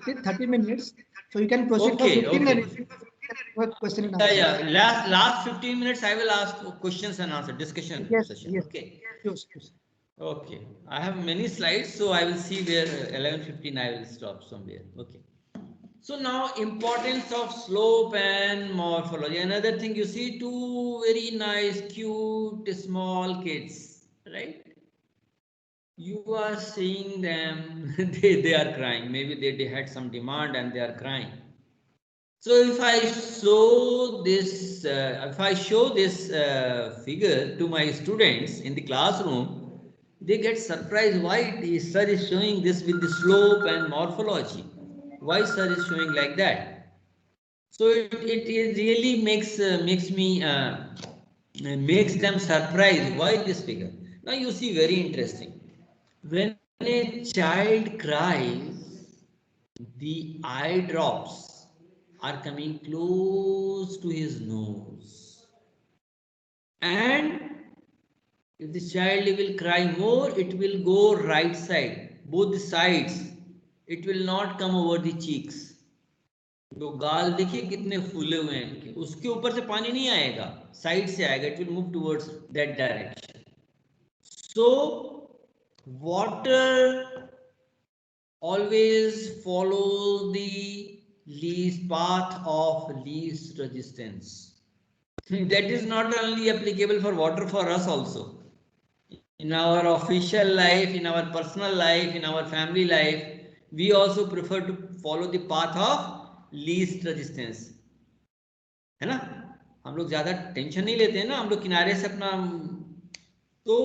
30 minutes, so you can proceed for Okay, 15 okay. minutes. Question and Yeah, answer. yeah. Last 15 minutes I will ask questions and answer discussion Yes, session. yes. Okay. Sure, sure. Okay. I have many slides, so I will see where 11:15 I will stop somewhere. Okay. So now importance of slope and morphology. Another thing you see two very nice, cute, small kids, right? You are seeing them, they are crying. Maybe they had some demand and they are crying. So if I show this figure to my students in the classroom, they get surprised why the sir is showing this with the slope and morphology. Why sir is showing like that? So it really makes them surprised. Why this figure? Now you see very interesting. When a child cries, the eye drops are coming close to his nose. And if the child will cry more, it will go right side, both the sides. It will not come over the cheeks. तो गाल देखिए कितने फूले हुए हैं इनके, उसके ऊपर से पानी नहीं आएगा, साइड से आएगा. It will move towards that direction. So water always follows the least path of least resistance. That is not only applicable for water, for us also. In our official life, in our personal life, in our family life, we also prefer to follow the path of least resistance. है ना? हम लोग ज्यादा tension नहीं लेते हैं ना, हम लोग किनारे से अपना. तो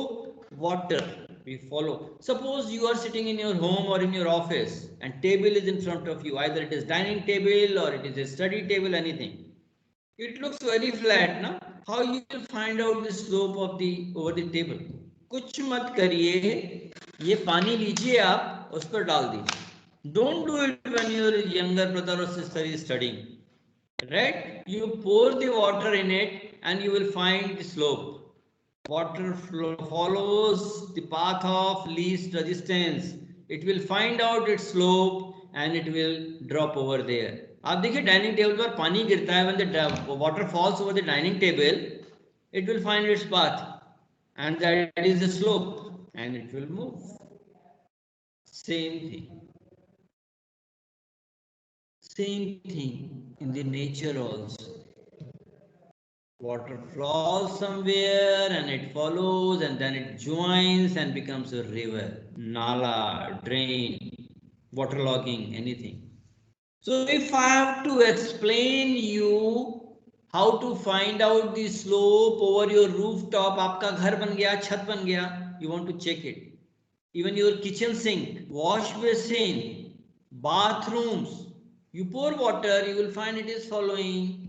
water we follow. Suppose you are sitting in your home or in your office and table is in front of you, either it is dining table or it is a study table, anything. It looks very flat, na? How you will find out the slope of the over the table? कुछ मत करिए, ये पानी लीजिए आप उस पर डाल दीजिए. Don't do it when your younger brother or sister is studying. Right? You pour the water in it and you will find the slope. Water flow follows the path of least resistance. It will find out its slope and it will drop over there. आप देखिए dining table पर पानी गिरता है, when the water falls over the dining table, it will find its path and that is the slope and it will move. Same thing. Same thing in the nature also. Water flows somewhere and it follows and then it joins and becomes a river, nala, drain, waterlogging, anything. So if I have to explain you how to find out the slope over your rooftop, आपका घर बन गया, छत बन गया, you want to check it. Even your kitchen sink, wash basin, bathrooms, you pour water, you will find it is following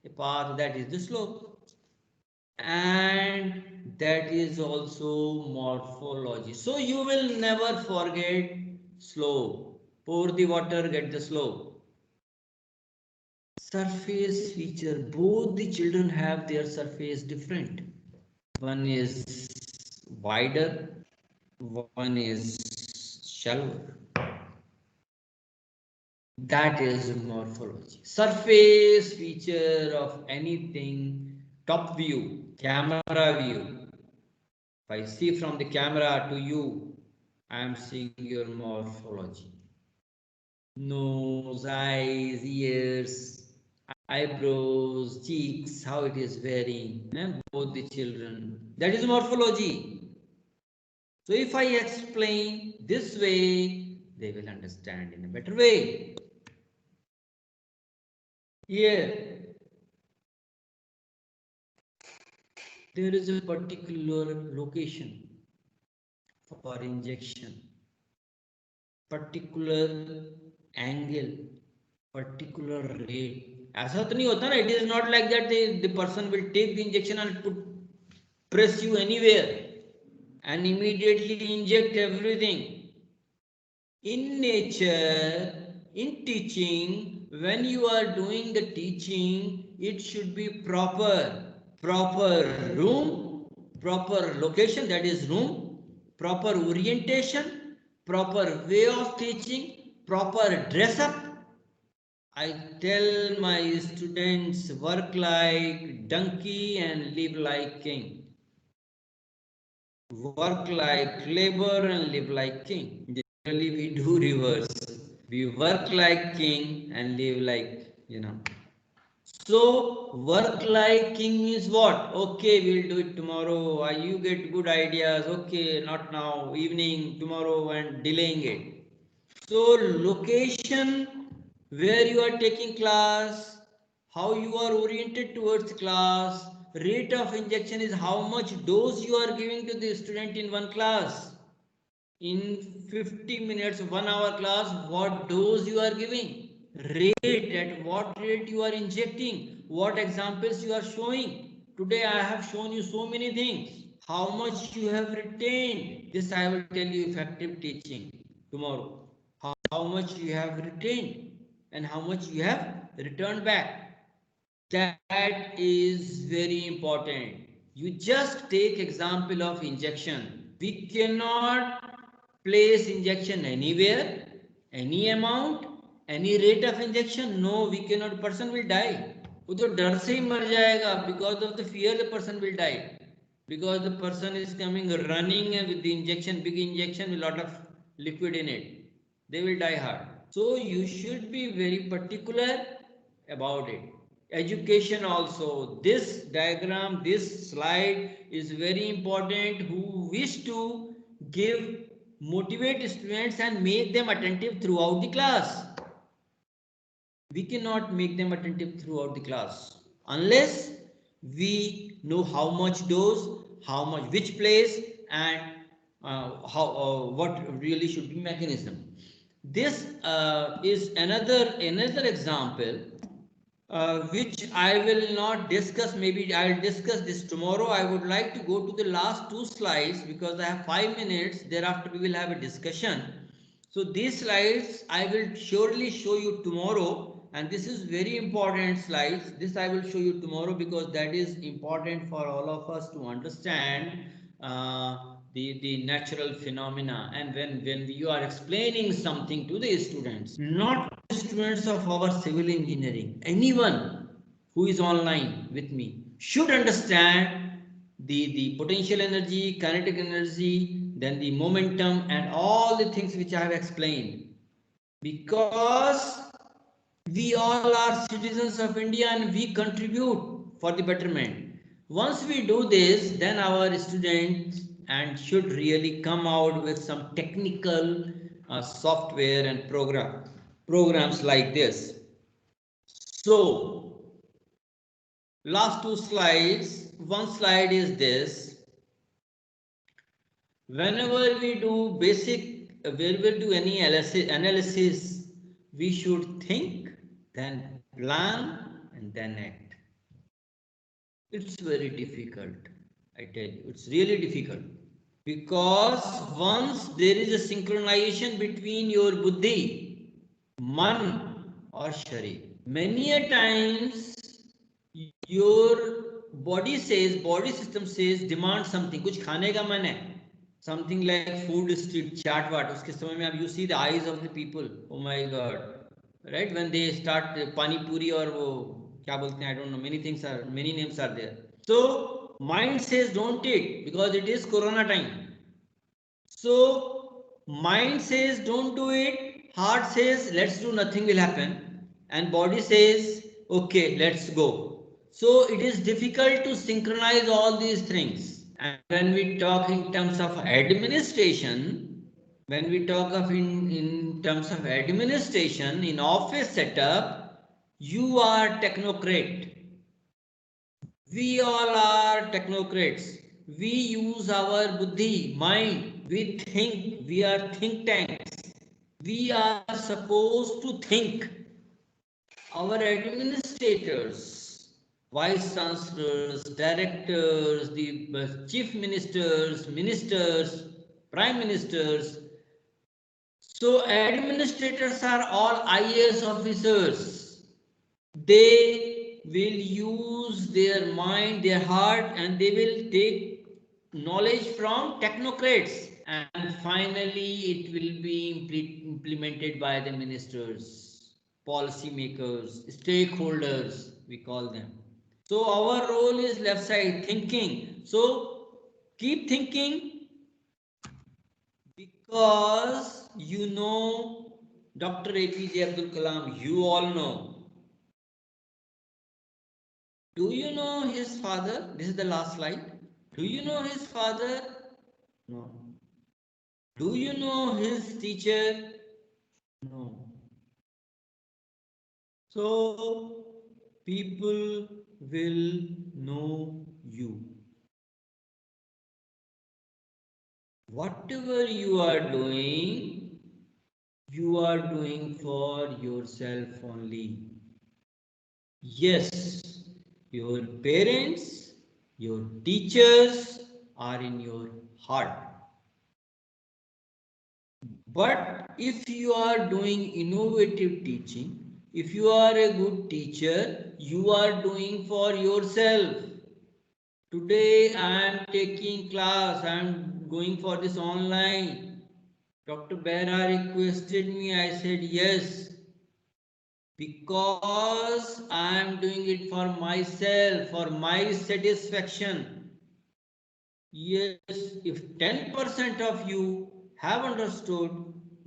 a path, that is the slope. And that is also morphology. So you will never forget slope. Pour the water, get the slope. Surface feature, both the children have their surface different. One is wider, one is shallower. That is morphology. Surface feature of anything, top view, camera view. If I see from the camera to you, I am seeing your morphology. nose, eyes, ears, eyebrows, cheeks, how it is varying, both the children. That is morphology. So if I explain this way, they will understand in a better way. Here, there is a particular location for injection, particular angle, particular rate. ऐसा तो नहीं होता ना, it is not like that the person will take the injection and put press you anywhere and immediately inject everything. In nature, in teaching, when you are doing the teaching, it should be proper room, proper location, that is room, proper orientation, proper way of teaching, proper dress up. I tell my students, work like donkey and live like king. Work like labor and live like king. Generally, we do reverse. We work like king and live like, So, work like king means what? Okay, we'll do it tomorrow. You get good ideas. Okay, not now, evening, tomorrow, and delaying it. So, location where you are taking class, how you are oriented towards class, rate of injection is how much dose you are giving to the student in one class. In 50 minutes, 1 hour class, what dose you are giving, rate, at what rate you are injecting, what examples you are showing. Today I have shown you so many things. How much you have retained, this I will tell you effective teaching tomorrow. How much you have retained and how much you have returned back. That is very important. You just take example of injection. We cannot place injection anywhere, any amount, any rate of injection. No, we cannot. Person will die. वो तो डर से ही मर जाएगा. Because of the fear, the person will die. Because the person is coming running with the injection, big injection with lot of liquid in it. They will die hard. So you should be very particular about it. Education also, this diagram, this slide is very important. Who wish to give, motivate students and make them attentive throughout the class. We cannot make them attentive throughout the class unless we know how much dose, how much, which place, and what really should be mechanism. This is another example which I will not discuss. Maybe I will discuss this tomorrow. I would like to go to the last 2 slides because I have 5 minutes. Thereafter, we will have a discussion. So these slides I will surely show you tomorrow, and this is very important slides. This I will show you tomorrow because that is important for all of us to understand the natural phenomena. And when you are explaining something to the students, not students of our civil engineering, anyone who is online with me should understand the potential energy, kinetic energy, then the momentum, and all the things which I have explained. Because we all are citizens of India and we contribute for the betterment. Once we do this, then our students and should really come out with some technical software and programs like this. So, last 2 slides. One slide is this. Whenever we do where we do any analysis, we should think, then plan, and then act. It's very difficult, I tell you, it's really difficult. Because once there is a synchronization between your buddhi, man or sharir, many a times your body system says, demand something, कुछ खाने का मन है, something like food street chat what, उसके समय में अब you see the eyes of the people, oh my god, right, when they start pani puri or वो क्या बोलते हैं, I don't know, many names are there. So mind says don't eat because it is corona time. So mind says don't do it, heart says, let's do, nothing will happen. And body says, okay, let's go. So it is difficult to synchronize all these things. And when we talk in terms of administration, when we talk of in terms of administration, in office setup, you are technocrat. We all are technocrats. We use our buddhi, mind. We think. We are think tanks. We are supposed to think. Our administrators, vice chancellors, directors, the chief ministers, ministers, prime ministers. So administrators are all IAS officers. They will use their mind, their heart, and they will take knowledge from technocrats, and finally it will be implemented by the ministers, policy makers, stakeholders, we call them. So our role is left side, thinking. So keep thinking, because you know Dr. APJ Abdul Kalam, you all know. Do you know his father? This is the last slide. Do you know his father? No. Do you know his teacher? No. So people will know you. Whatever you are doing for yourself only. Yes, your parents, your teachers are in your heart. But if you are doing innovative teaching, if you are a good teacher, you are doing for yourself. Today I am taking class, I am going for this online. Dr. Behra requested me, I said yes, because I am doing it for myself, for my satisfaction. Yes, if 10% of you have understood,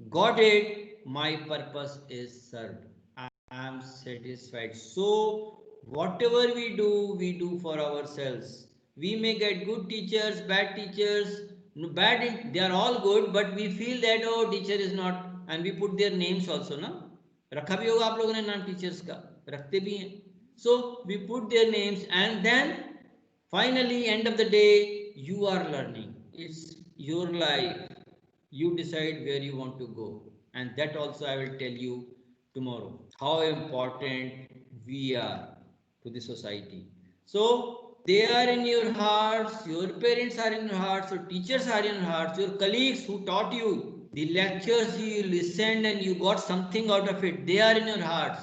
got it, my purpose is served. I am satisfied. So, whatever we do for ourselves. We may get good teachers, bad teachers, no, they are all good, but we feel that, oh, teacher is not, and we put their names also, na? रखा भी होगा आप लोगों ने नाम teachers का, रखते भी हैं. So we put their names, and then finally end of the day you are learning. It's your life. You decide where you want to go, and that also I will tell you tomorrow, how important we are to the society. So they are in your hearts, your parents are in your hearts, your teachers are in your hearts, your colleagues who taught you, the lectures you listened and you got something out of it, they are in your hearts.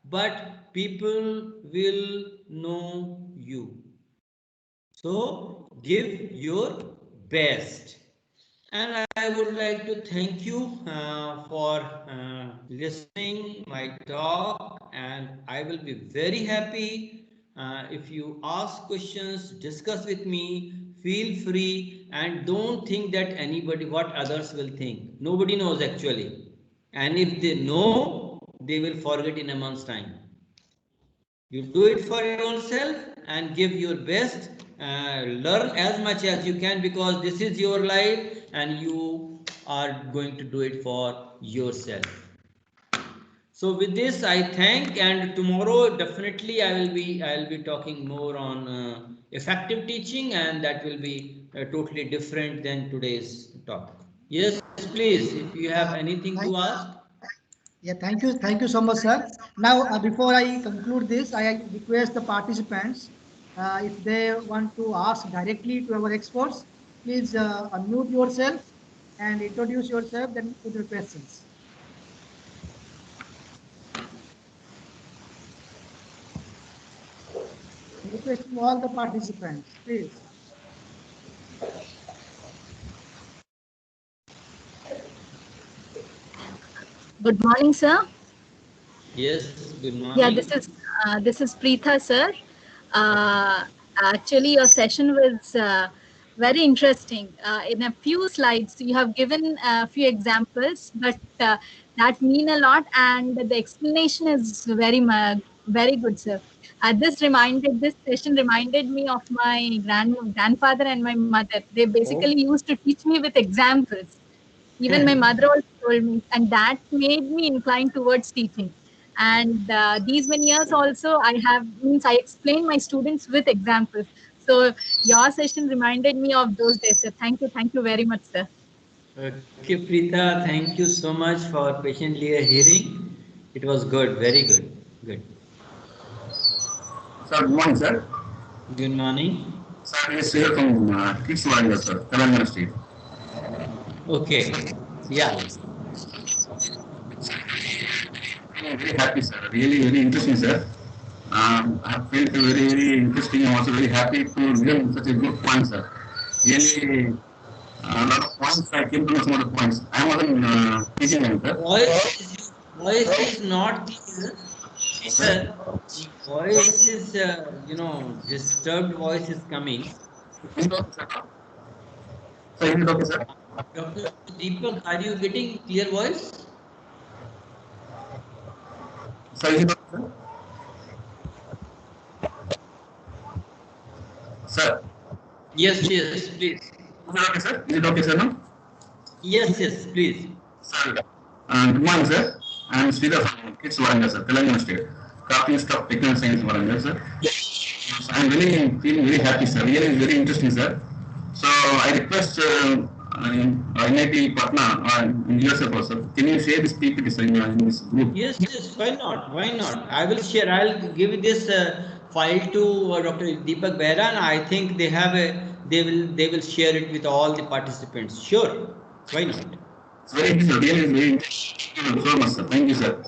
But people will know you. So give your best. And I would like to thank you for listening my talk, and I will be very happy if you ask questions, discuss with me, feel free, and don't think that anybody, what others will think. Nobody knows actually. And if they know, they will forget in a month's time. You do it for yourself and give your best. Learn as much as you can, because this is your life and you are going to do it for yourself. So with this I thank, and tomorrow definitely I will be talking more on effective teaching, and that will be totally different than today's talk. Yes, please, if you have anything to ask. Yeah, thank you so much, sir. Now, before I conclude this, I request the participants, if they want to ask directly to our experts, please unmute yourself and introduce yourself, then put your questions. Requesting all the participants, please. Good morning, sir. Yes, good morning. Yeah, this is Preetha, sir. Actually, your session was Very interesting. In a few slides, you have given a few examples, but that mean a lot, and the explanation is very good, sir. This session reminded me of my grandfather and my mother. They basically used to teach me with examples. Even my mother also told me, and that made me inclined towards teaching. And these many years also, I explain my students with examples. So your session reminded me of those days, sir. Thank you very much, sir. Okay, Preeta, thank you so much for patiently hearing. It was good, very good. Good. Sir, good morning, sir. Good morning. Sir, this is here from Kids Warrior, sir, Telangana State. Okay. Yeah. I'm very happy, sir. Really, very interesting, sir. I felt very, very interesting. I'm also very happy to learn such a good point, sir. Really, a lot of points I came to know some of the points. I wasn't teaching them, sir. Voice is not clear. Sir, voice is, disturbed voice is coming. Is it okay, sir? Sir, is it okay, sir? Dr. Deepak, are you getting clear voice? Sir, is it okay, sir? Sir, Yes, yes, please. is it okay, sir? Is it okay, sir, now? Yes, yes, please. Sir, good morning, sir. I am Sridhar from Kids Warrior, sir, Telangana State. Copyist of Technical Science Warrior, sir. I am really feeling very happy, sir. Really very interesting, sir. So I request NIT Patna in USF also. Can you share this PPT, sir, in this group? Yes, yes, why not? Why not? I will share. I'll give this file to Dr. Deepak Behra, and I think they will share it with all the participants. Sure. Why not? It's very interesting, really very interesting. Thank you so much, sir. Thank you, sir.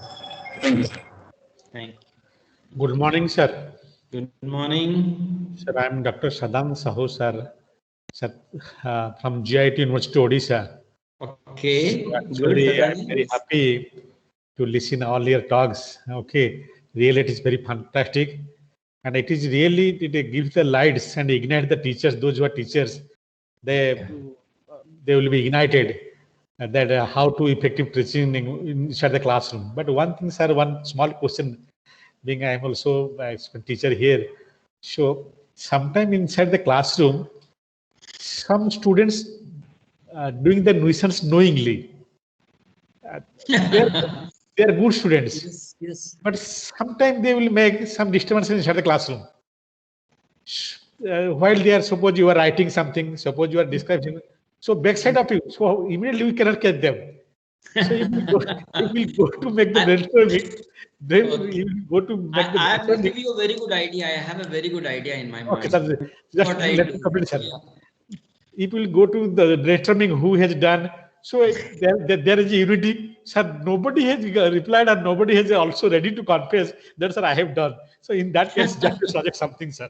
Thank you, sir. Thank you. Good morning, sir. Good morning. Sir, I am Dr. Sadam Sahu, sir, from GIT University, Odisha. Okay. Actually, Good. I'm very happy to listen all your talks. Okay, really, it is very fantastic, and it is really it gives the lights and ignite the teachers. Those who are teachers, they will be ignited. That how to effective teaching inside the classroom. But one thing, sir, one small question. Being I am also a teacher here, so sometime inside the classroom, some students doing the nuisance knowingly. They are good students, Yes, yes. but sometimes they will make some disturbance inside the classroom. While they are, suppose you are writing something, suppose you are describing, so backside of you, so immediately we cannot catch them. So if we go to make the brainstorming, then Okay. you will go to make the I will brainstorming. give you a very good idea. I have a very good idea in my Okay, mind. sir, just What I let do. me complete, sir. Yeah. It will go to the brainstorming who has done. So there is a unity. Sir, nobody has replied and nobody has also ready to confess that, sir, I have done. So in that case, just to suggest something, sir.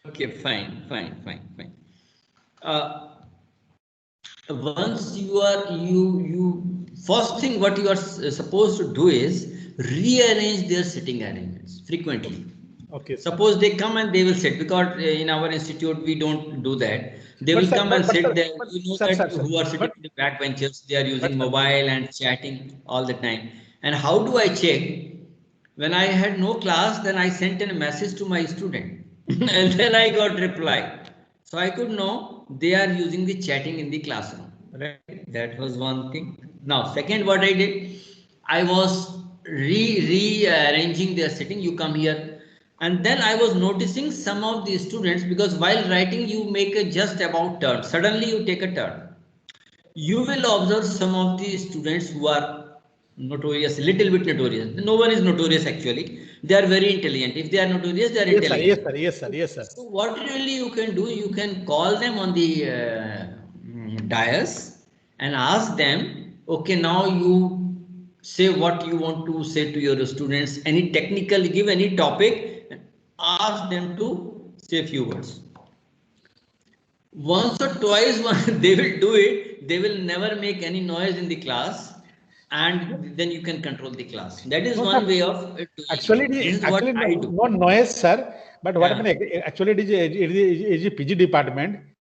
Okay, fine. Uh, Once you first thing what you are supposed to do is rearrange their sitting arrangements frequently. Okay, sir. Suppose they come and they will sit, because in our institute we don't do that. They But will sir, come and but sit sir, there. but You know sir, that sir, who are sitting but in the back benches, they are using sir, mobile and chatting all the time. And how do I check? When I had no class, then I sent in a message to my student and then I got reply. So I could know they are using the chatting in the classroom. Right? That was one thing. Now, second, what I did, I was rearranging their sitting. You come here, and then I was noticing some of the students, because while writing you make a just about turn. Suddenly you take a turn. You will observe some of the students who are notorious, little bit notorious. No one is notorious actually. They are very intelligent. If they are notorious, they are yes, sir, yes, intelligent. sir, yes, sir, yes, sir. So what really you can do, you can call them on the dais and ask them, okay, now you say what you want to say to your students, any technical, give any topic, and ask them to say a few words. Once or twice they will do it, they will never make any noise in the class, and then you can control the class. That is No, one sir. way of doing Actually, it. This is what actually I do. no noise, sir. But what Yeah. happened? Actually, it is a PG department.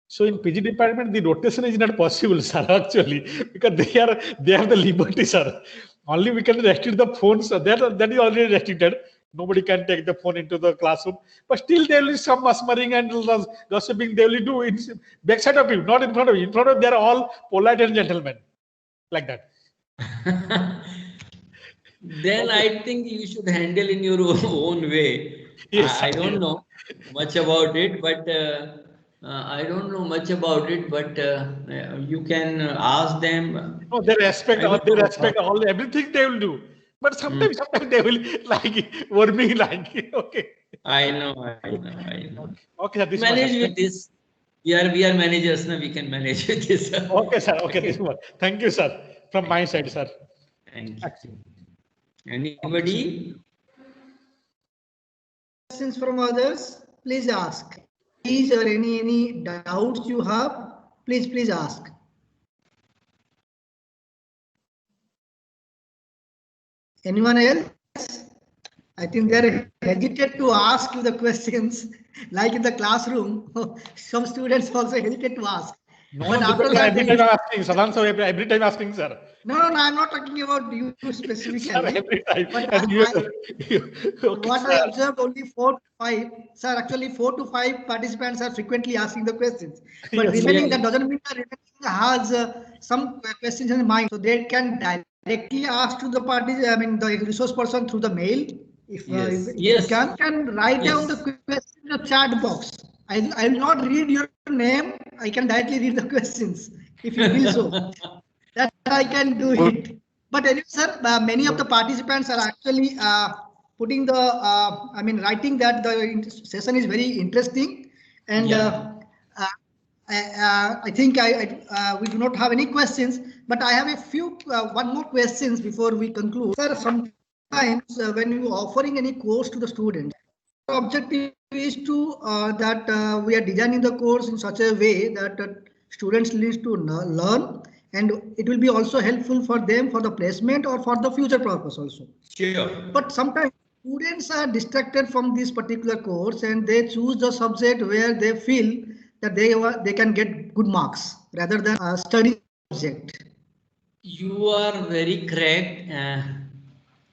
So in PG department, the rotation is not possible, sir, actually, because they have the liberty, sir. Only we can restrict the phones. So that is already restricted. Nobody can take the phone into the classroom. But still there will be some mumming and gossiping they will do in backside of you, not in front of you. In front of they are all polite and gentlemen. Like that. Then I think you should handle in your own way. Yes, I don't know much about it, but I don't know much about it, but you can ask them. No, they respect I don't they know. respect all everything they will do. But sometimes they will like worming like okay. I know, I know, I know. Okay, sir, this Manage much. with this. We are managers, now we can manage with this. Okay, sir. Okay, this one. Thank you, sir. From my side, sir. Thank you. Anybody? Questions from others, please ask. Please, or any doubts you have, please ask. Anyone else? I think they're hesitate to ask you the questions, like in the classroom. Some students also hesitate to ask. No, But after that, every time asking, Sadan sir, every time asking, sir. No, I'm not talking about you specifically. Sir, every time. But Okay, what sir. I observed, only 4 to 5, sir, actually 4 to 5 participants are frequently asking the questions. But Yes, remaining, yes. that doesn't mean that remaining has some questions in mind. So they can directly ask to the parties, I mean, the resource person through the mail. If Yes, if yes. you can write down the question in the chat box. I will not read your name. I can directly read the questions if you feel so. That I can do it. But anyway, sir, many of the participants are actually putting the, I mean, writing that the session is very interesting. And Yeah. I think we do not have any questions, but I have a few, one more questions before we conclude. Sir, sometimes when you are offering any course to the students, the objective is to that we are designing the course in such a way that students need to learn, and it will be also helpful for them for the placement or for the future purpose also. Sure. But sometimes students are distracted from this particular course and they choose the subject where they feel that they can get good marks rather than study subject. You are very correct.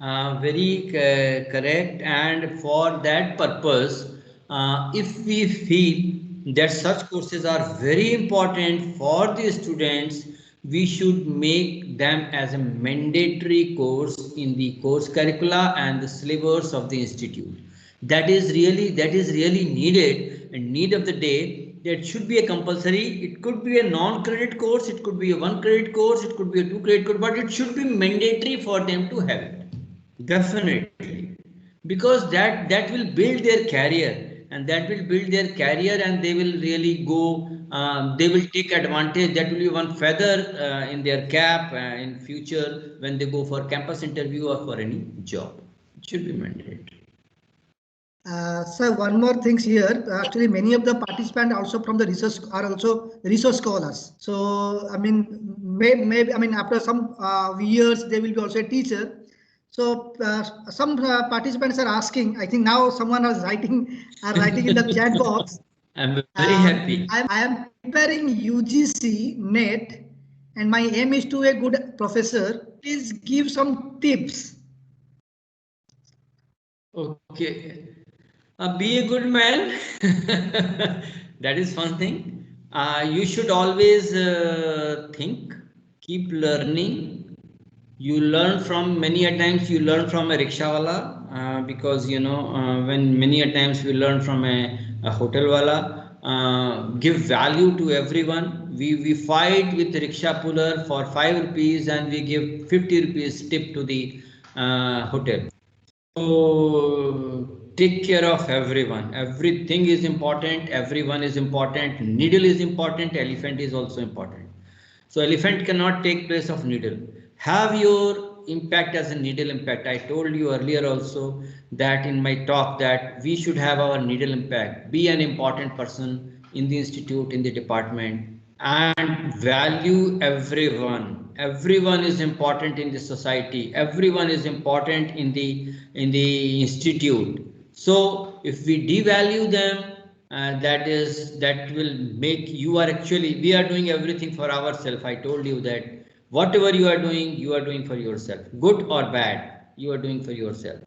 Correct. And for that purpose, if we feel that such courses are very important for the students, we should make them as a mandatory course in the course curricula and the syllabus of the institute. That is really needed and need of the day. That should be a compulsory. It could be a non-credit course, it could be a 1 credit course, it could be a 2 credit course, but it should be mandatory for them to have it. Definitely, because that will build their career, and that will build their career, and they will really go. They will take advantage. That will be one feather in their cap in future when they go for campus interview or for any job. It should be mandatory. Sir, one more thing here. Actually, many of the participants also from the research are also resource scholars. So, I mean, maybe I mean after some years they will be also a teacher. So some participants are asking. I think now someone is writing in the chat box. I'm very happy. I am preparing UGC NET, and my aim is to a good professor. Please give some tips. Okay. Be a good man. That is one thing. You should always think, keep learning. You learn from many a times you learn from a rickshawala because you know when many a times we learn from a hotel wala. Give value to everyone. We fight with the rickshaw puller for 5 rupees and we give 50 rupees tip to the hotel. So take care of everyone. Everything is important. Everyone is important. Needle is important. Elephant is also important. So elephant cannot take place of needle. Have your impact as a needle impact. I told you earlier also that in my talk that we should have our needle impact. Be an important person in the institute, in the department, and value everyone. Everyone is important in the society. Everyone is important in the institute. So if we devalue them, that will make you are actually, we are doing everything for ourselves. I told you that whatever you are doing for yourself, good or bad, you are doing for yourself.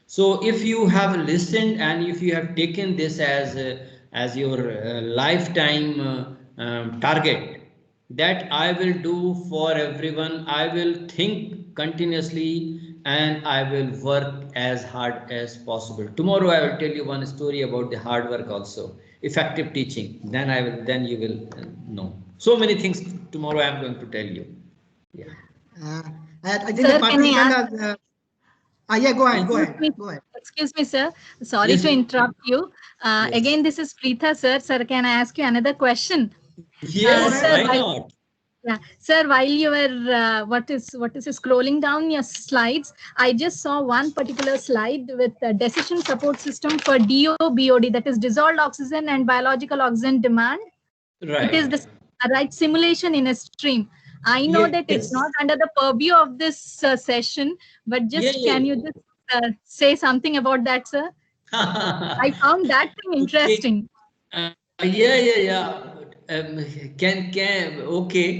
So if you have listened and if you have taken this as your lifetime target, that I will do for everyone, I will think continuously and I will work as hard as possible. Tomorrow I will tell you one story about the hard work also, effective teaching. Then you will know. So many things tomorrow I am going to tell you. Yeah. I think Sir, the can I participant has. Yeah, go ahead. Go ahead. Excuse me, sir. Sorry Yes, to interrupt you. yes. Again, this is Preetha, sir. Sir, can I ask you another question? Yes, Sir, why not? Yeah, sir. While you were what is scrolling down your slides, I just saw one particular slide with the decision support system for DOBOD, that is dissolved oxygen and biological oxygen demand. It is Right. the right simulation in a stream. I know that it's Yes. not under the purview of this session, but just Yeah. can you just say something about that, sir? I found that thing Okay. interesting. Yeah. Okay.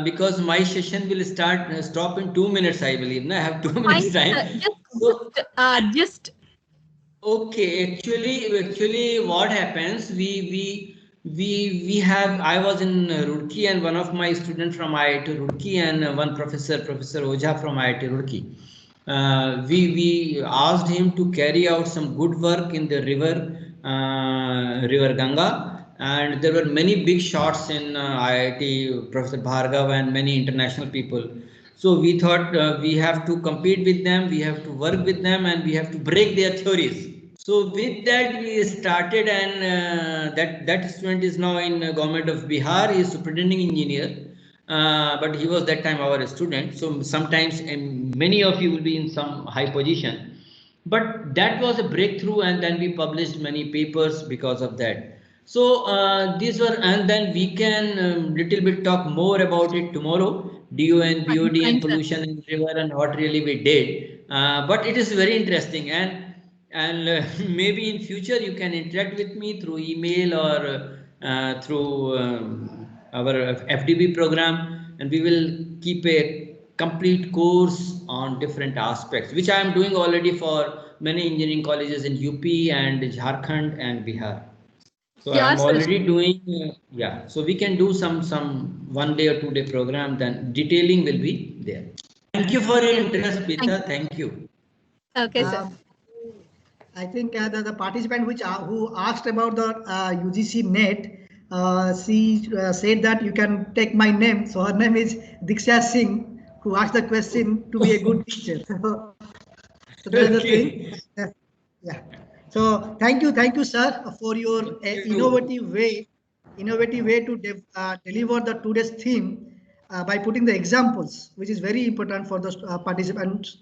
Because my session will stop in 2 minutes, I believe. No, I have 2 minutes Fine, time. So just okay, actually, what happens? We have. I was in Roorkee, and one of my students from IIT Roorkee, and one Professor Ojha from IIT Roorkee. We asked him to carry out some good work in the river Ganga, and there were many big shots in IIT, Professor Bhargav, and many international people. So we thought we have to compete with them, we have to work with them, and we have to break their theories. So with that we started, and that student is now in government of Bihar. He is superintending engineer, but he was that time our student. So sometimes many of you will be in some high position. But that was a breakthrough, and then we published many papers because of that. So these were, and then we can little bit talk more about it tomorrow. DO and BOD and fine, sir. pollution in river and what really we did. But it is very interesting, and maybe in future you can interact with me through email or through our FDB program, and we will keep a complete course on different aspects, which I am doing already for many engineering colleges in UP and Jharkhand and Bihar. So I Yeah, am sir. already doing, yeah. So we can do some 1 day or 2 day program. Then detailing will be there. Thank you for your interest, Pita. Thank you. Okay, sir. I think the participant who asked about the UGC NET, she said that you can take my name. So her name is Diksha Singh, who asked the question to be a good teacher. So that's the thing. Yeah. So thank you, sir, for your innovative way to deliver the today's theme by putting the examples, which is very important for the participants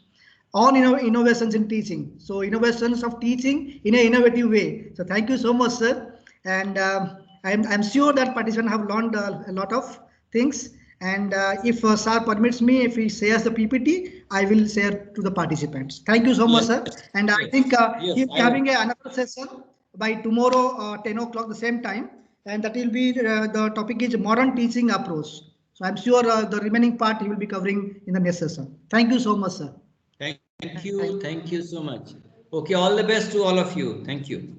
on innovations in teaching. So innovations of teaching in an innovative way. So thank you so much, sir. And I'm sure that participants have learned a lot of things. And if sir permits me, if he shares the PPT, I will share to the participants. Thank you so much, sir. And I think he'll be having another session by tomorrow, 10 o'clock, the same time. And that will be the topic is modern teaching approach. So I'm sure the remaining part he will be covering in the next session. Thank you so much, sir. Thank you so much. Okay, all the best to all of you. Thank you.